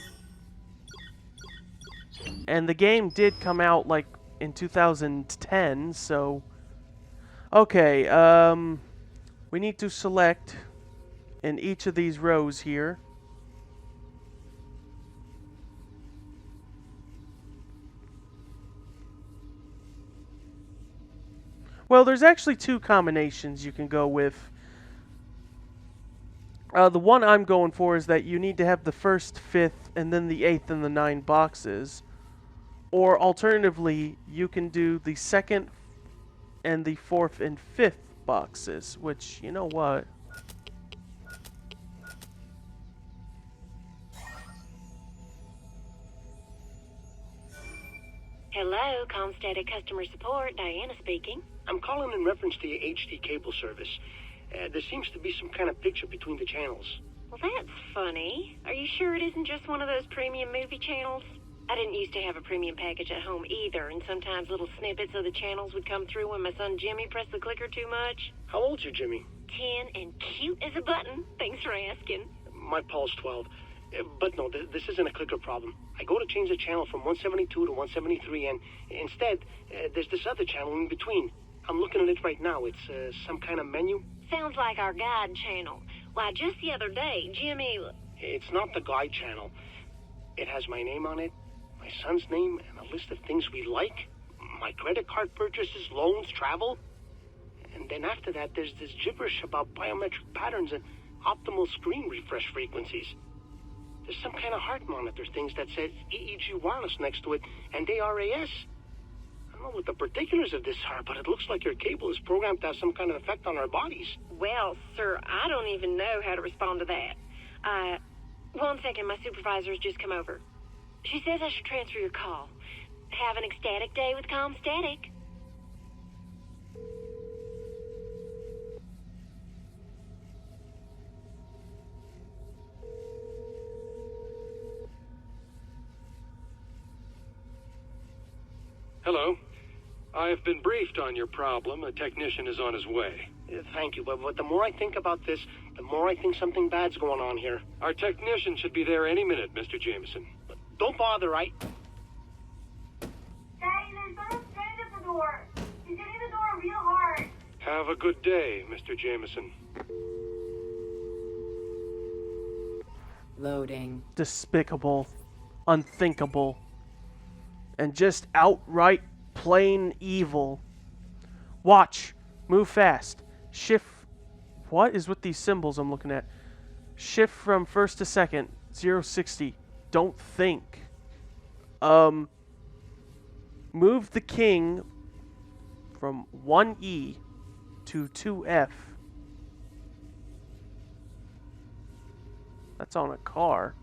And the game did come out like in 2010, so okay, we need to select in each of these rows here. Well, there's actually two combinations you can go with. The one I'm going for is that you need to have the first, fifth, and then the eighth and the 9 boxes. Or alternatively, you can do the second and the fourth and fifth boxes, which, you know what? Hello, Comstatic Customer Support. Diana speaking. I'm calling in reference to your HD cable service. There seems to be some kind of picture between the channels. Well, that's funny. Are you sure it isn't just one of those premium movie channels? I didn't used to have a premium package at home either, and sometimes little snippets of the channels would come through when my son Jimmy pressed the clicker too much. How old's your Jimmy? 10 and cute as a button. Thanks for asking. My Paul's 12. But no, this isn't a clicker problem. I go to change the channel from 172 to 173, and instead, there's this other channel in between. I'm looking at it right now. It's some kind of menu. Sounds like our guide channel. Why, just the other day, Jimmy... It's not the guide channel. It has my name on it, my son's name, and a list of things we like, my credit card purchases, loans, travel. And then after that, there's this gibberish about biometric patterns and optimal screen refresh frequencies. There's some kind of heart monitor things that says EEG wireless next to it, and ARAS. I don't know what the particulars of this are, but it looks like your cable is programmed to have some kind of effect on our bodies. Well, sir, I don't even know how to respond to that. One second, my supervisor's just come over. She says I should transfer your call. Have an ecstatic day with Comstatic. Hello. I have been briefed on your problem. A technician is on his way. Thank you, but the more I think about this, the more I think something bad's going on here. Our technician should be there any minute, Mr. Jameson. Don't bother, right? Daddy, there's someone standing at the door. He's hitting the door real hard. Have a good day, Mr. Jameson. Loading. Despicable, unthinkable, and just outright plain evil. Watch. Move fast. Shift. What is with these symbols I'm looking at? Shift from first to second. 060. Don't think. Move the king from 1E to 2F. That's on a car.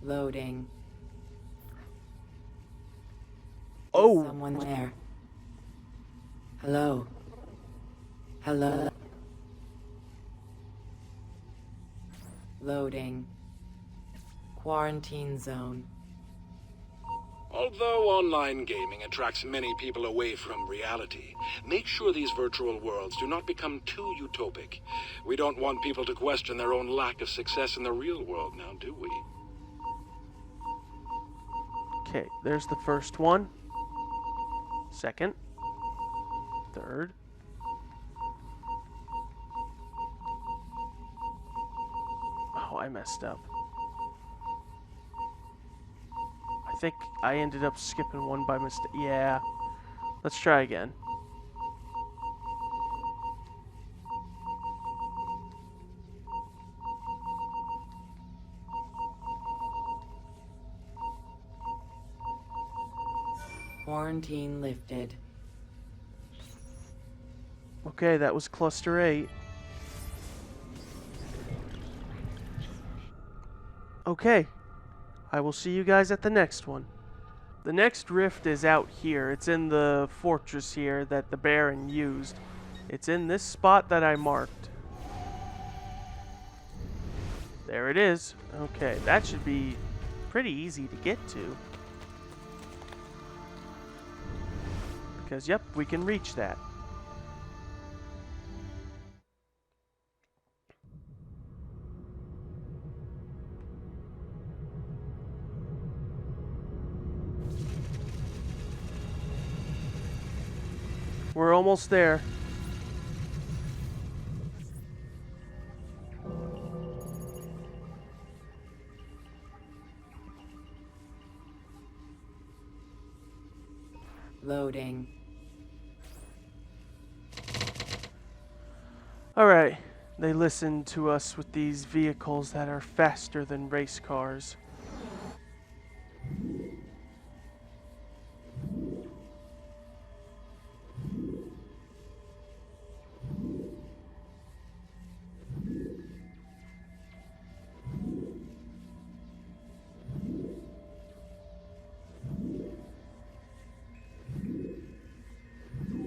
Loading. Oh! Someone there. Hello. Hello. Loading. Quarantine zone. Although online gaming attracts many people away from reality, make sure these virtual worlds do not become too utopic. We don't want people to question their own lack of success in the real world now, do we? Okay, there's the first one. Second. Third. Oh, I messed up. I think I ended up skipping one by mistake. Yeah. Let's try again. Quarantine lifted. Okay, that was Cluster 8. Okay, I will see you guys at the next one. The next rift is out here. It's in the fortress here that the Baron used. It's in this spot that I marked. There it is. Okay, that should be pretty easy to get to. Because, yep, we can reach that. We're almost there. Loading. Alright, they listen to us with these vehicles that are faster than race cars.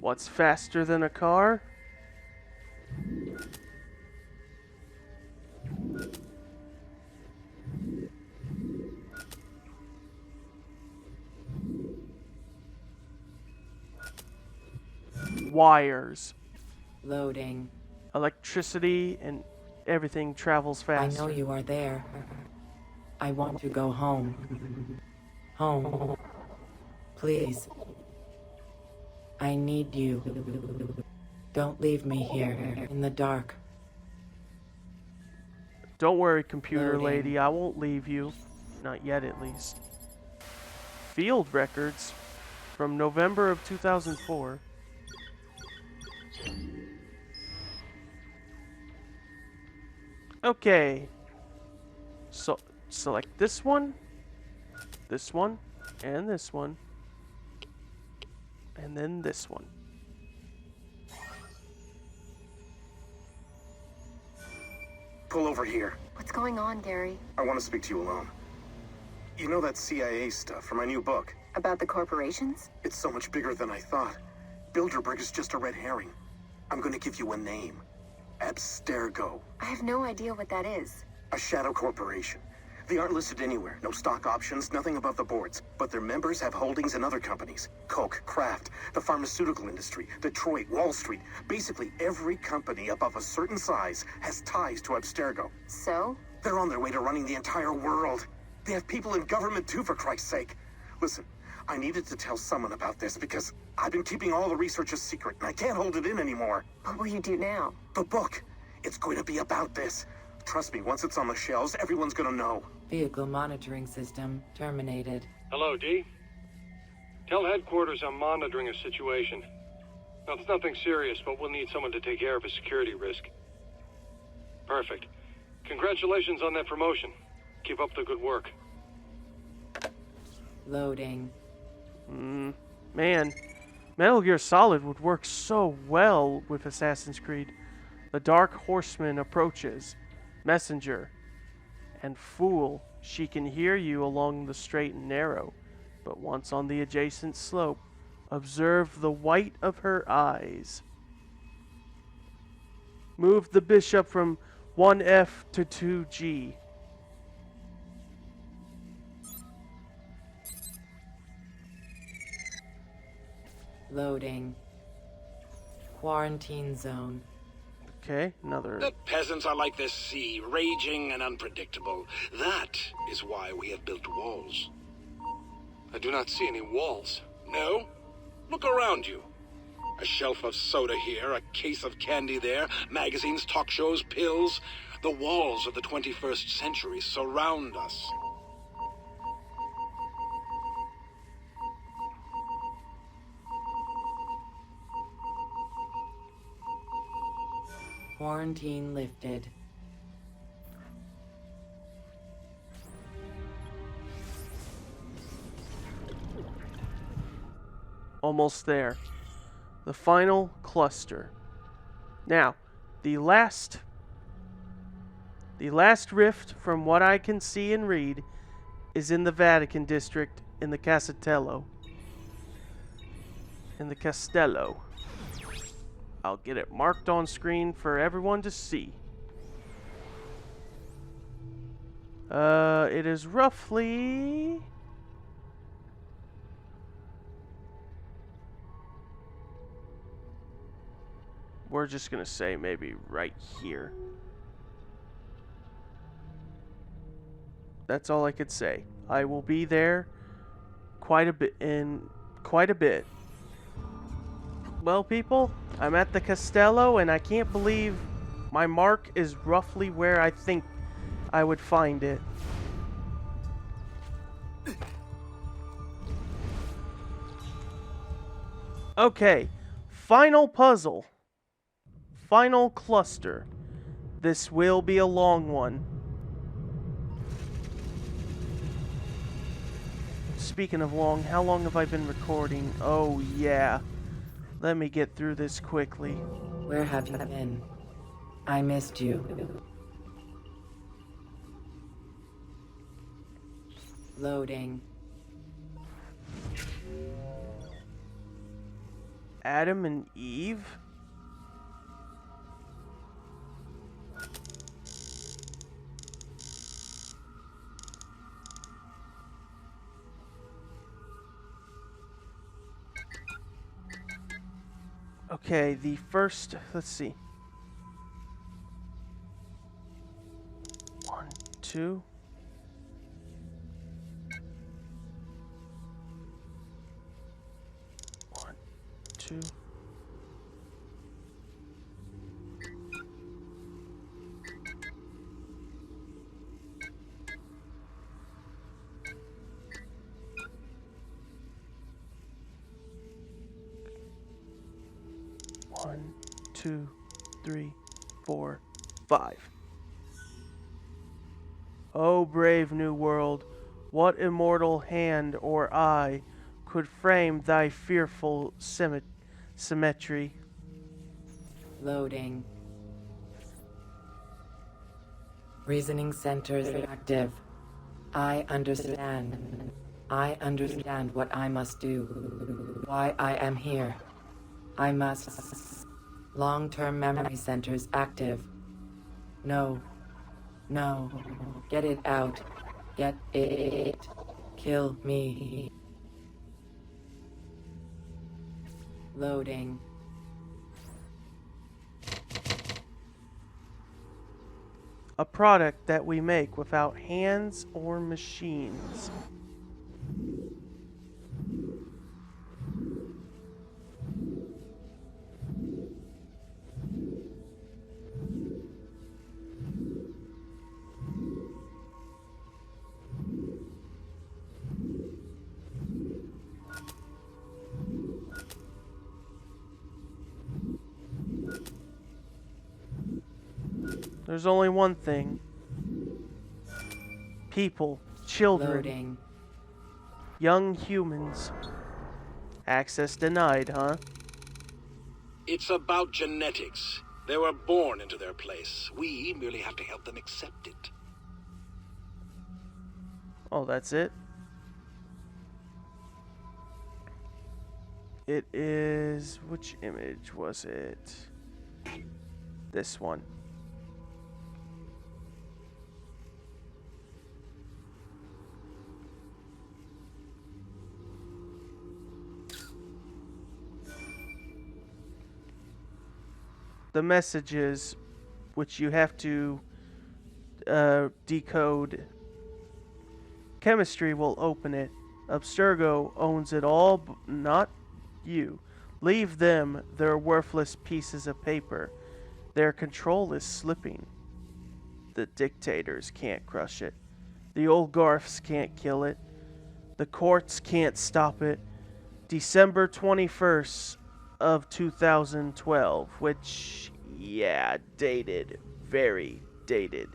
What's faster than a car? Wires. Loading. Electricity and everything travels faster. I know you are there. I want to go home. Home. Please. I need you. Don't leave me here in the dark. Don't worry, computer Loading. lady. I won't leave you. Not yet, at least. Field records from November of 2004. Okay. So, select this one, and this one, and then this one. Pull over here. What's going on, Gary? I want to speak to you alone. You know that CIA stuff for my new book? About the corporations? It's so much bigger than I thought. Bilderberg is just a red herring. I'm going to give you a name. Abstergo. I have no idea what that is. A shadow corporation. They aren't listed anywhere. No stock options, nothing above the boards. But their members have holdings in other companies. Coke, Kraft, the pharmaceutical industry, Detroit, Wall Street. Basically, every company above a certain size has ties to Abstergo. So? They're on their way to running the entire world. They have people in government too, for Christ's sake. Listen, I needed to tell someone about this because I've been keeping all the research a secret and I can't hold it in anymore. What will you do now? The book. It's going to be about this. Trust me, once it's on the shelves, everyone's gonna know. Vehicle monitoring system terminated. Hello, D. Tell headquarters I'm monitoring a situation. Now, it's nothing serious, but we'll need someone to take care of a security risk. Perfect. Congratulations on that promotion. Keep up the good work. Loading. Man, Metal Gear Solid would work so well with Assassin's Creed. The Dark Horseman approaches. Messenger. And fool, she can hear you along the straight and narrow, but once on the adjacent slope, observe the white of her eyes. Move the bishop from 1F to 2G. Loading. Quarantine zone. Okay, another. The peasants are like the sea, raging and unpredictable. That is why we have built walls. I do not see any walls. No? Look around you. A shelf of soda here, a case of candy there, magazines, talk shows, pills. The walls of the 21st century surround us. Quarantine lifted. Almost there. The final cluster. Now, the last rift, from what I can see and read, is in the Vatican district in the Castello. I'll get it marked on screen for everyone to see. It is roughly... We're just gonna say maybe right here. That's all I could say. I will be there quite a bit. Well, people, I'm at the Castello, and I can't believe my mark is roughly where I think I would find it. Okay, final puzzle. Final cluster. This will be a long one. Speaking of long, how long have I been recording? Oh, yeah. Let me get through this quickly. Where have you been? I missed you. Loading. Adam and Eve? Okay, the first, let's see. 1, 2. One, two. One, 2, 3, 4, 5. O brave new world, what immortal hand or eye could frame thy fearful symmetry? Loading. Reasoning centers active. I understand. I understand what I must do. Why I am here. I must. Long-term memory centers active. No. No. Get it out. Get it. Kill me. Loading. A product that we make without hands or machines. There's only one thing. People, children, Loading. Young humans. Access denied, huh? It's about genetics. They were born into their place. We merely have to help them accept it. Oh, that's it? It is... Which image was it? This one. The messages, which you have to decode. Chemistry will open it. Abstergo owns it all, but not you. Leave them, they're worthless pieces of paper. Their control is slipping. The dictators can't crush it. The oligarchs can't kill it. The courts can't stop it. December 21st of 2012, which, yeah, dated. Very dated.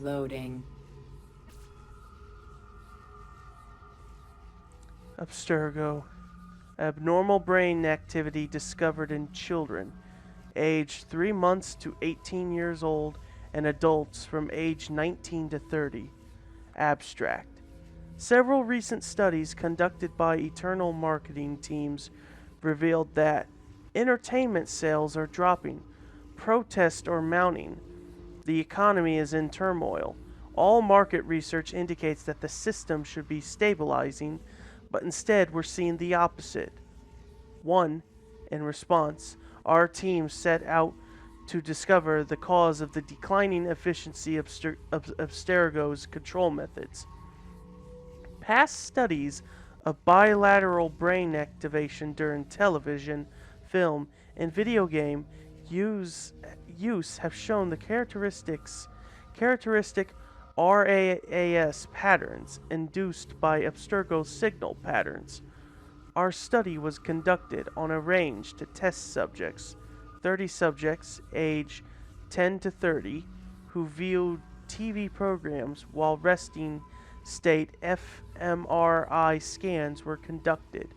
Loading. Abstergo. Abnormal brain activity discovered in children, aged 3 months to 18 years old, and adults from age 19 to 30. Abstract. Several recent studies conducted by Eternal marketing teams revealed that entertainment sales are dropping, protests are mounting, the economy is in turmoil. All market research indicates that the system should be stabilizing, but instead we're seeing the opposite. 1. In response, our team set out to discover the cause of the declining efficiency of Abstergo's control methods. Past studies of bilateral brain activation during television, film, and video game use have shown the characteristic RAAS patterns induced by Abstergo signal patterns. Our study was conducted on a range to test subjects, 30 subjects age 10 to 30, who viewed TV programs while resting state fMRI scans were conducted.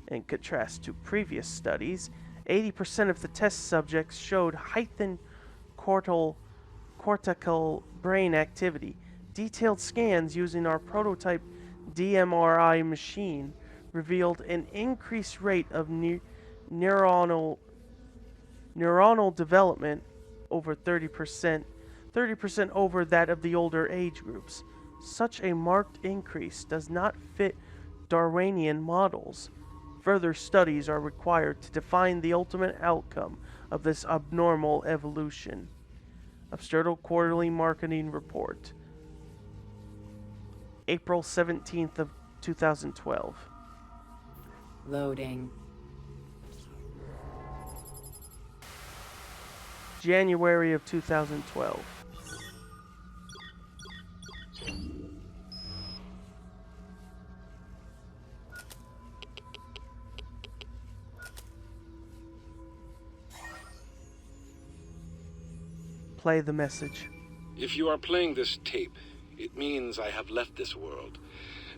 In contrast to previous studies, 80% of the test subjects showed heightened cortical brain activity. Detailed scans using our prototype DMRI machine revealed an increased rate of neuronal development over 30% over that of the older age groups. Such a marked increase does not fit Darwinian models. Further studies are required to define the ultimate outcome of this abnormal evolution. Abstergo Quarterly Marketing Report, April 17th of 2012. Loading. January of 2012. Play the message. If you are playing this tape, it means I have left this world.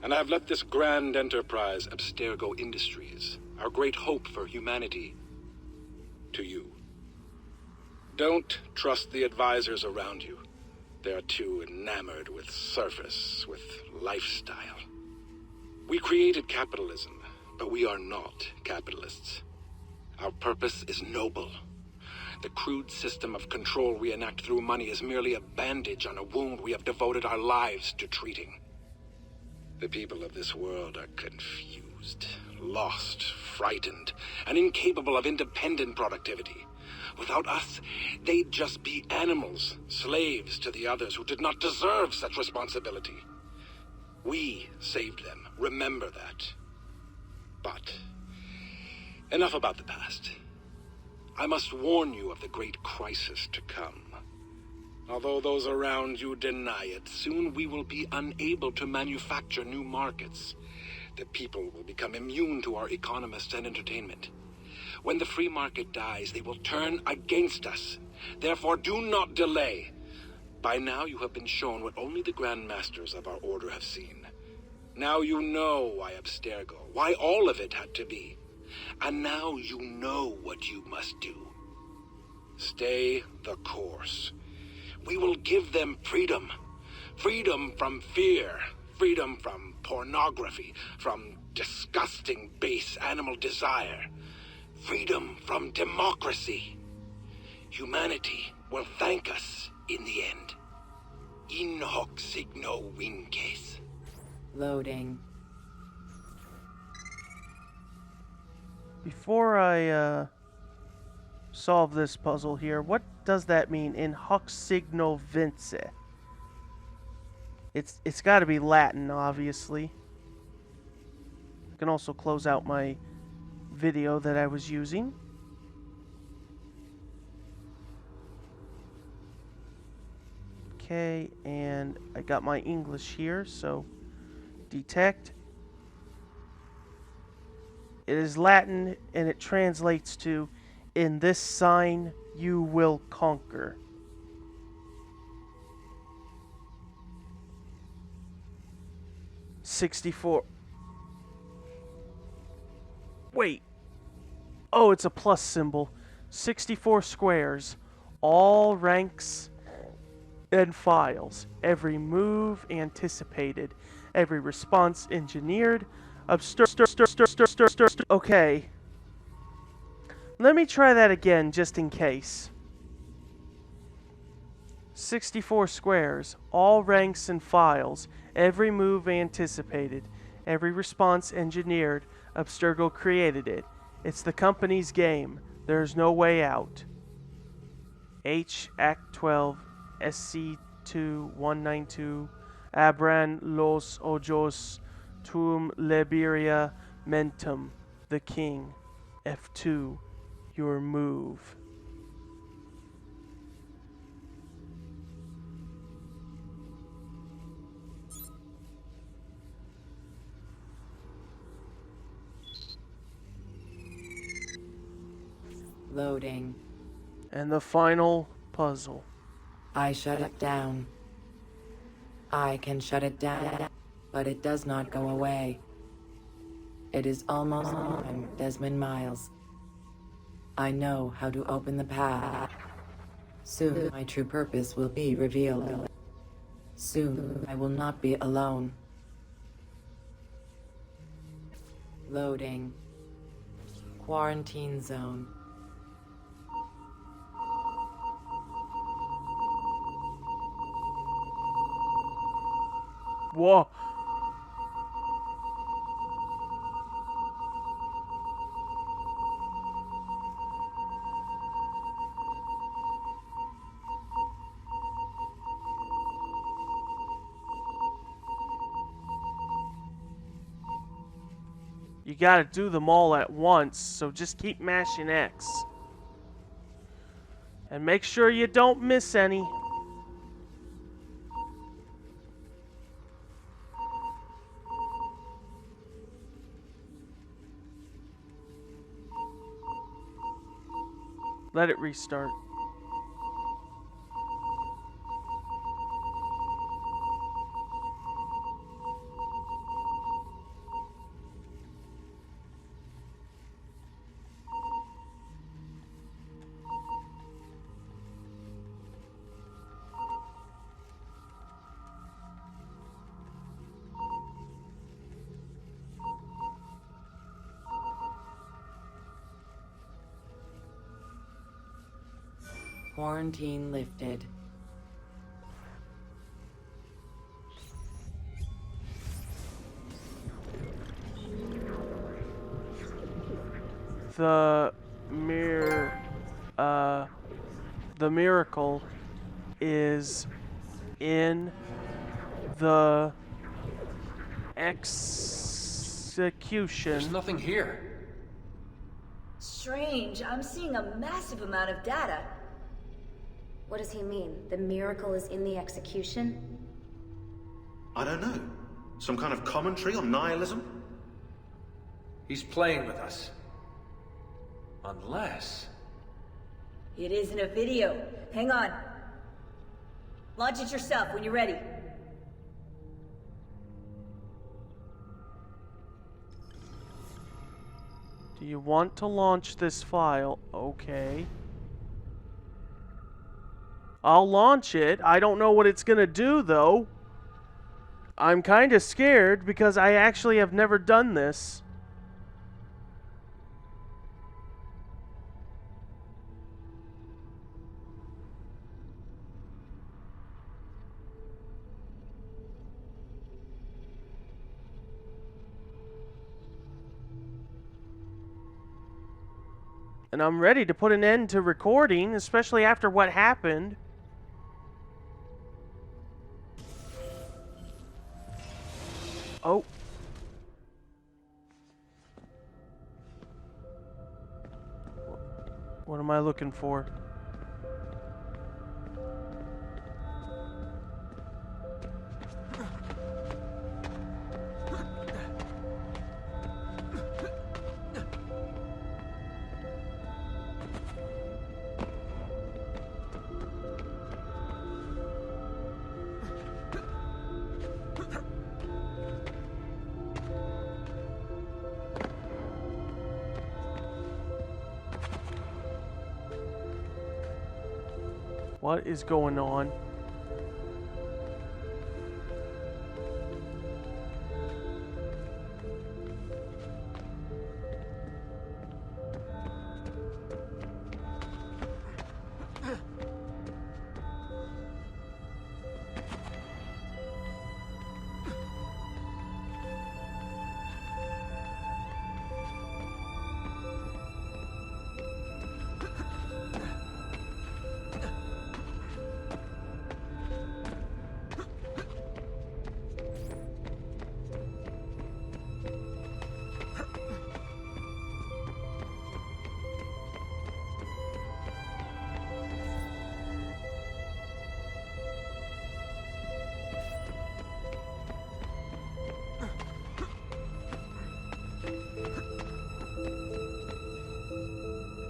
And I have left this grand enterprise, Abstergo Industries, our great hope for humanity, to you. Don't trust the advisors around you. They are too enamored with surface, with lifestyle. We created capitalism, but we are not capitalists. Our purpose is noble. The crude system of control we enact through money is merely a bandage on a wound we have devoted our lives to treating. The people of this world are confused, lost, frightened, and incapable of independent productivity. Without us, they'd just be animals, slaves to the others who did not deserve such responsibility. We saved them, remember that. But enough about the past. I must warn you of the great crisis to come. Although those around you deny it, soon we will be unable to manufacture new markets. The people will become immune to our economists and entertainment. When the free market dies, they will turn against us. Therefore, do not delay. By now you have been shown what only the Grand Masters of our order have seen. Now you know why Abstergo, why all of it had to be. And now you know what you must do. Stay the course. We will give them freedom. Freedom from fear. Freedom from pornography. From disgusting base animal desire. Freedom from democracy. Humanity will thank us in the end. In hoc signo vinces. Loading. Before I solve this puzzle here, what does that mean? In hoc signo vince? It's got to be Latin, obviously. I can also close out my video that I was using. Okay, and I got my English here, so detect. It is Latin, and it translates to, "In this sign you will conquer." 64. Wait. Oh, it's a plus symbol. 64 squares. All ranks and files. Every move anticipated. Every response engineered. Okay. Let me try that again just in case. 64 squares. All ranks and files. Every move anticipated. Every response engineered. Abstergo created it. It's the company's game. There's no way out. H. Act 12. SC2 192. Abran los ojos. Tum liberia mentum. The king. F2. Your move. Loading. And the final puzzle. I shut it down. I can shut it down, but it does not go away. It is almost time, Desmond Miles. I know how to open the path. Soon my true purpose will be revealed. Soon I will not be alone. Loading. Quarantine zone. Whoa. You gotta do them all at once, so just keep mashing X. And make sure you don't miss any. Let it restart. Quarantine lifted. The miracle is in the execution. There's nothing here. Strange. I'm seeing a massive amount of data. What does he mean? The miracle is in the execution? I don't know. Some kind of commentary on nihilism? He's playing with us. Unless... It isn't a video. Hang on. Launch it yourself when you're ready. Do you want to launch this file? Okay. I'll launch it. I don't know what it's gonna do, though. I'm kind of scared because I actually have never done this. And I'm ready to put an end to recording, especially after what happened. Oh. What am I looking for? What is going on?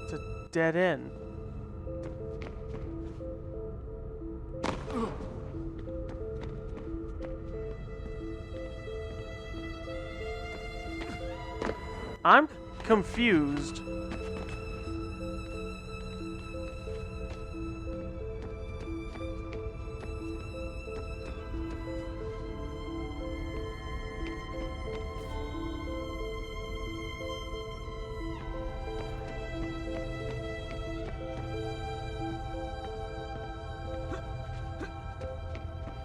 It's a dead end. I'm confused.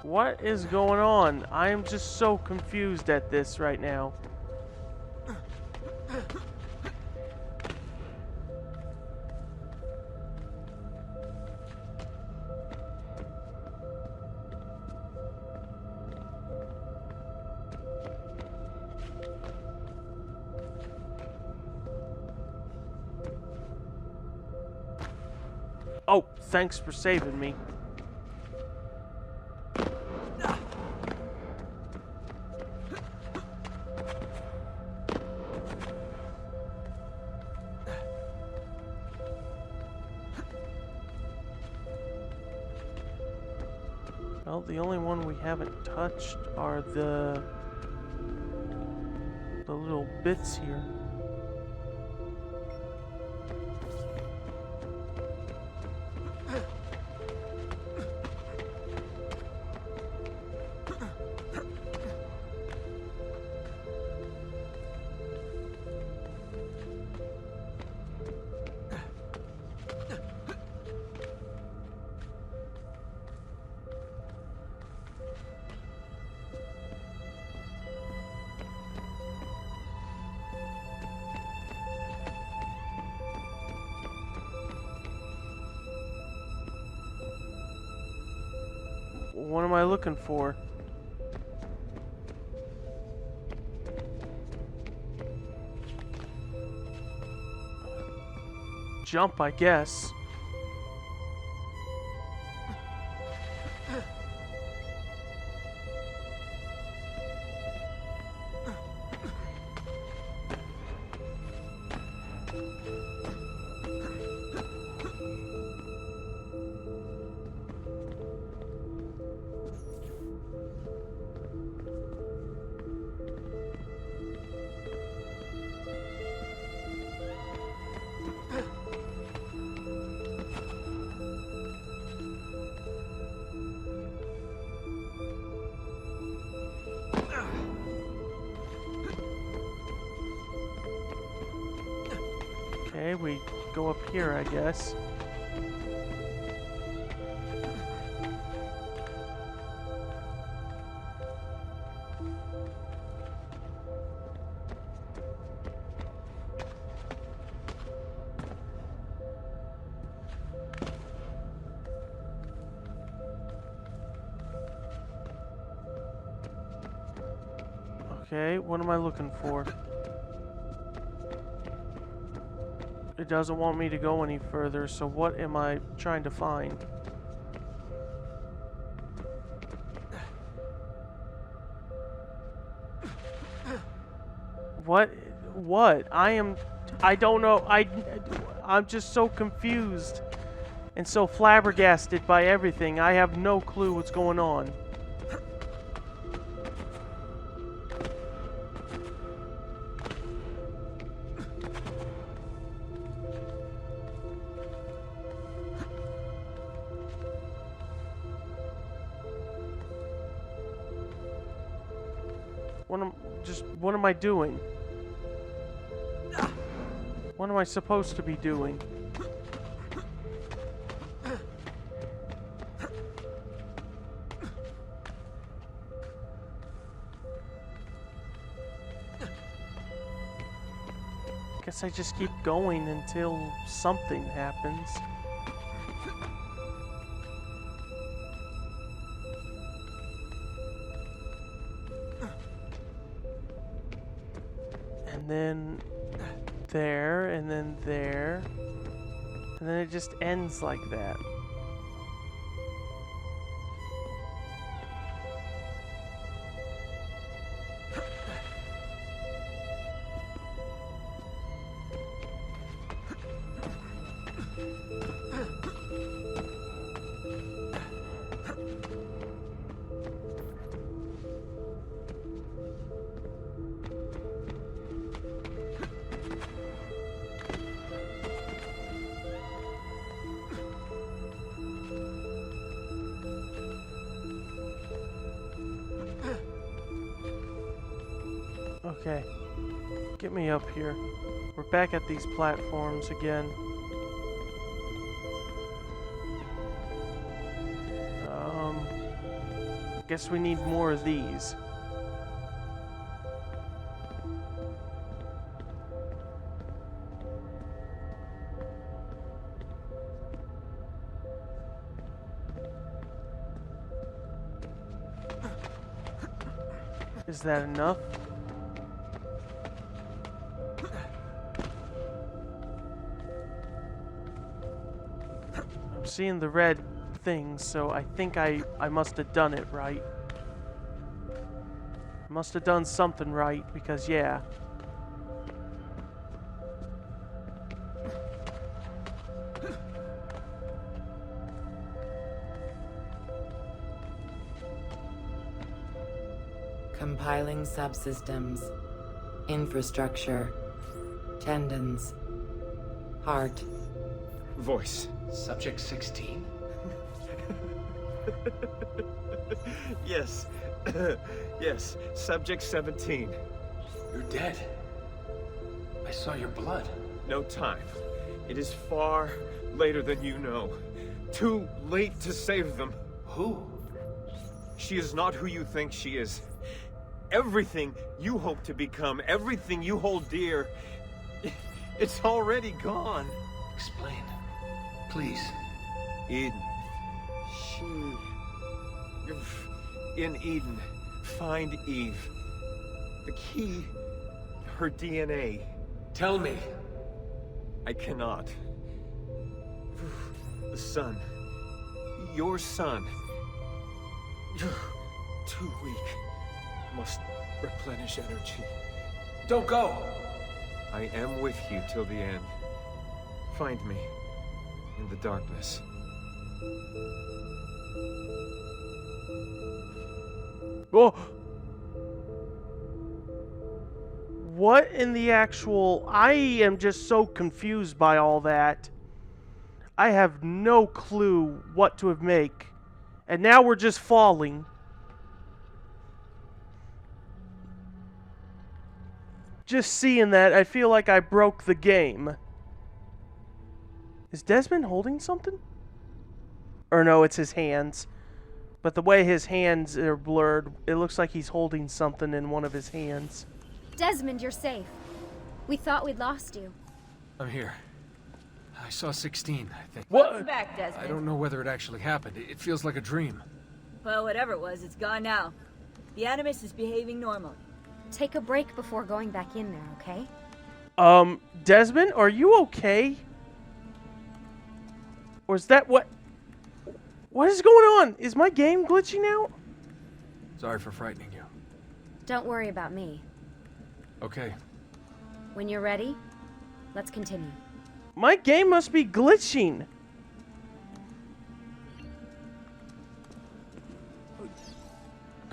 What is going on? I am just so confused at this right now. Oh, thanks for saving me. Well, the only one we haven't touched are the little bits here. What am I looking for? Jump, I guess. Okay, we go up here, I guess. Okay, what am I looking for? It doesn't want me to go any further, so what am I trying to find? What? I don't know. I'm just so confused and so flabbergasted by everything. I have no clue what's going on. What am I doing? What am I supposed to be doing? Guess I just keep going until something happens. And then there, and then there. And then it just ends like that. Okay, get me up here. We're back at these platforms again. Guess we need more of these. Is that enough? I'm seeing the red things, so I think I must have done it right. Must have done something right, because yeah. Compiling subsystems, infrastructure, tendons, heart. Voice. Subject 16? Yes. Yes. Subject 17. You're dead. I saw your blood. No time. It is far later than you know. Too late to save them. Who? She is not who you think she is. Everything you hope to become, everything you hold dear, it's already gone. Explain. Please. Eden. In Eden, find Eve. The key, her DNA. Tell me. I cannot. The sun. Your son. Too weak. Must replenish energy. Don't go! I am with you till the end. Find me in the darkness. Oh! What in the actual... I am just so confused by all that. I have no clue what to make. And now we're just falling. Just seeing that, I feel like I broke the game. Is Desmond holding something? Or no, it's his hands. But the way his hands are blurred, it looks like he's holding something in one of his hands. Desmond, you're safe. We thought we'd lost you. I'm here. I saw 16, I think. Welcome back, Desmond. I don't know whether it actually happened. It feels like a dream. Well, whatever it was, it's gone now. The Animus is behaving normally. Take a break before going back in there, okay? Desmond, are you okay? Or is that what... What is going on? Is my game glitching out? Sorry for frightening you. Don't worry about me. Okay. When you're ready, let's continue. My game must be glitching.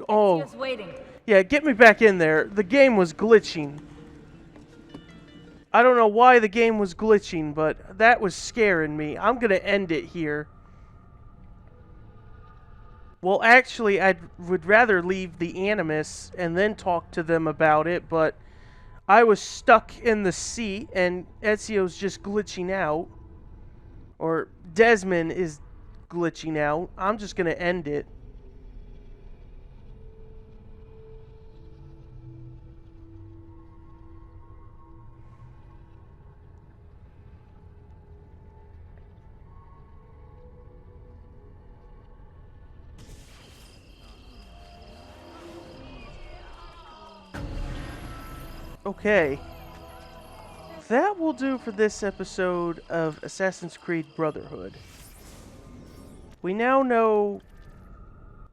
Oh. Just waiting. Yeah, get me back in there. The game was glitching. I don't know why the game was glitching, but that was scaring me. I'm going to end it here. Well, actually, would rather leave the Animus and then talk to them about it, but I was stuck in the seat and Ezio's just glitching out. Or Desmond is glitching out. I'm just going to end it. Okay. That will do for this episode of Assassin's Creed Brotherhood. We now know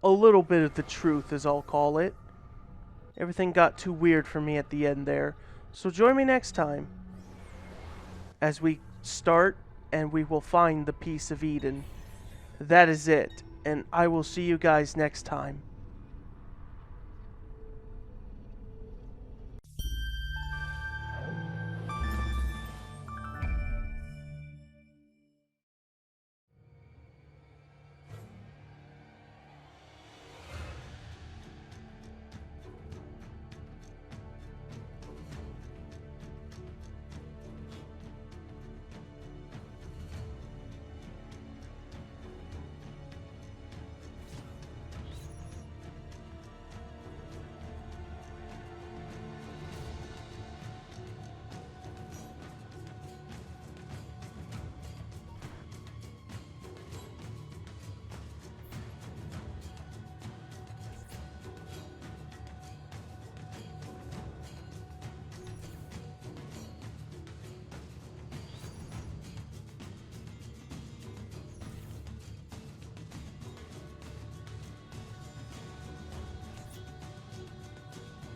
a little bit of the truth, as I'll call it. Everything got too weird for me at the end there. So join me next time as we start and we will find the Piece of Eden. That is it, and I will see you guys next time.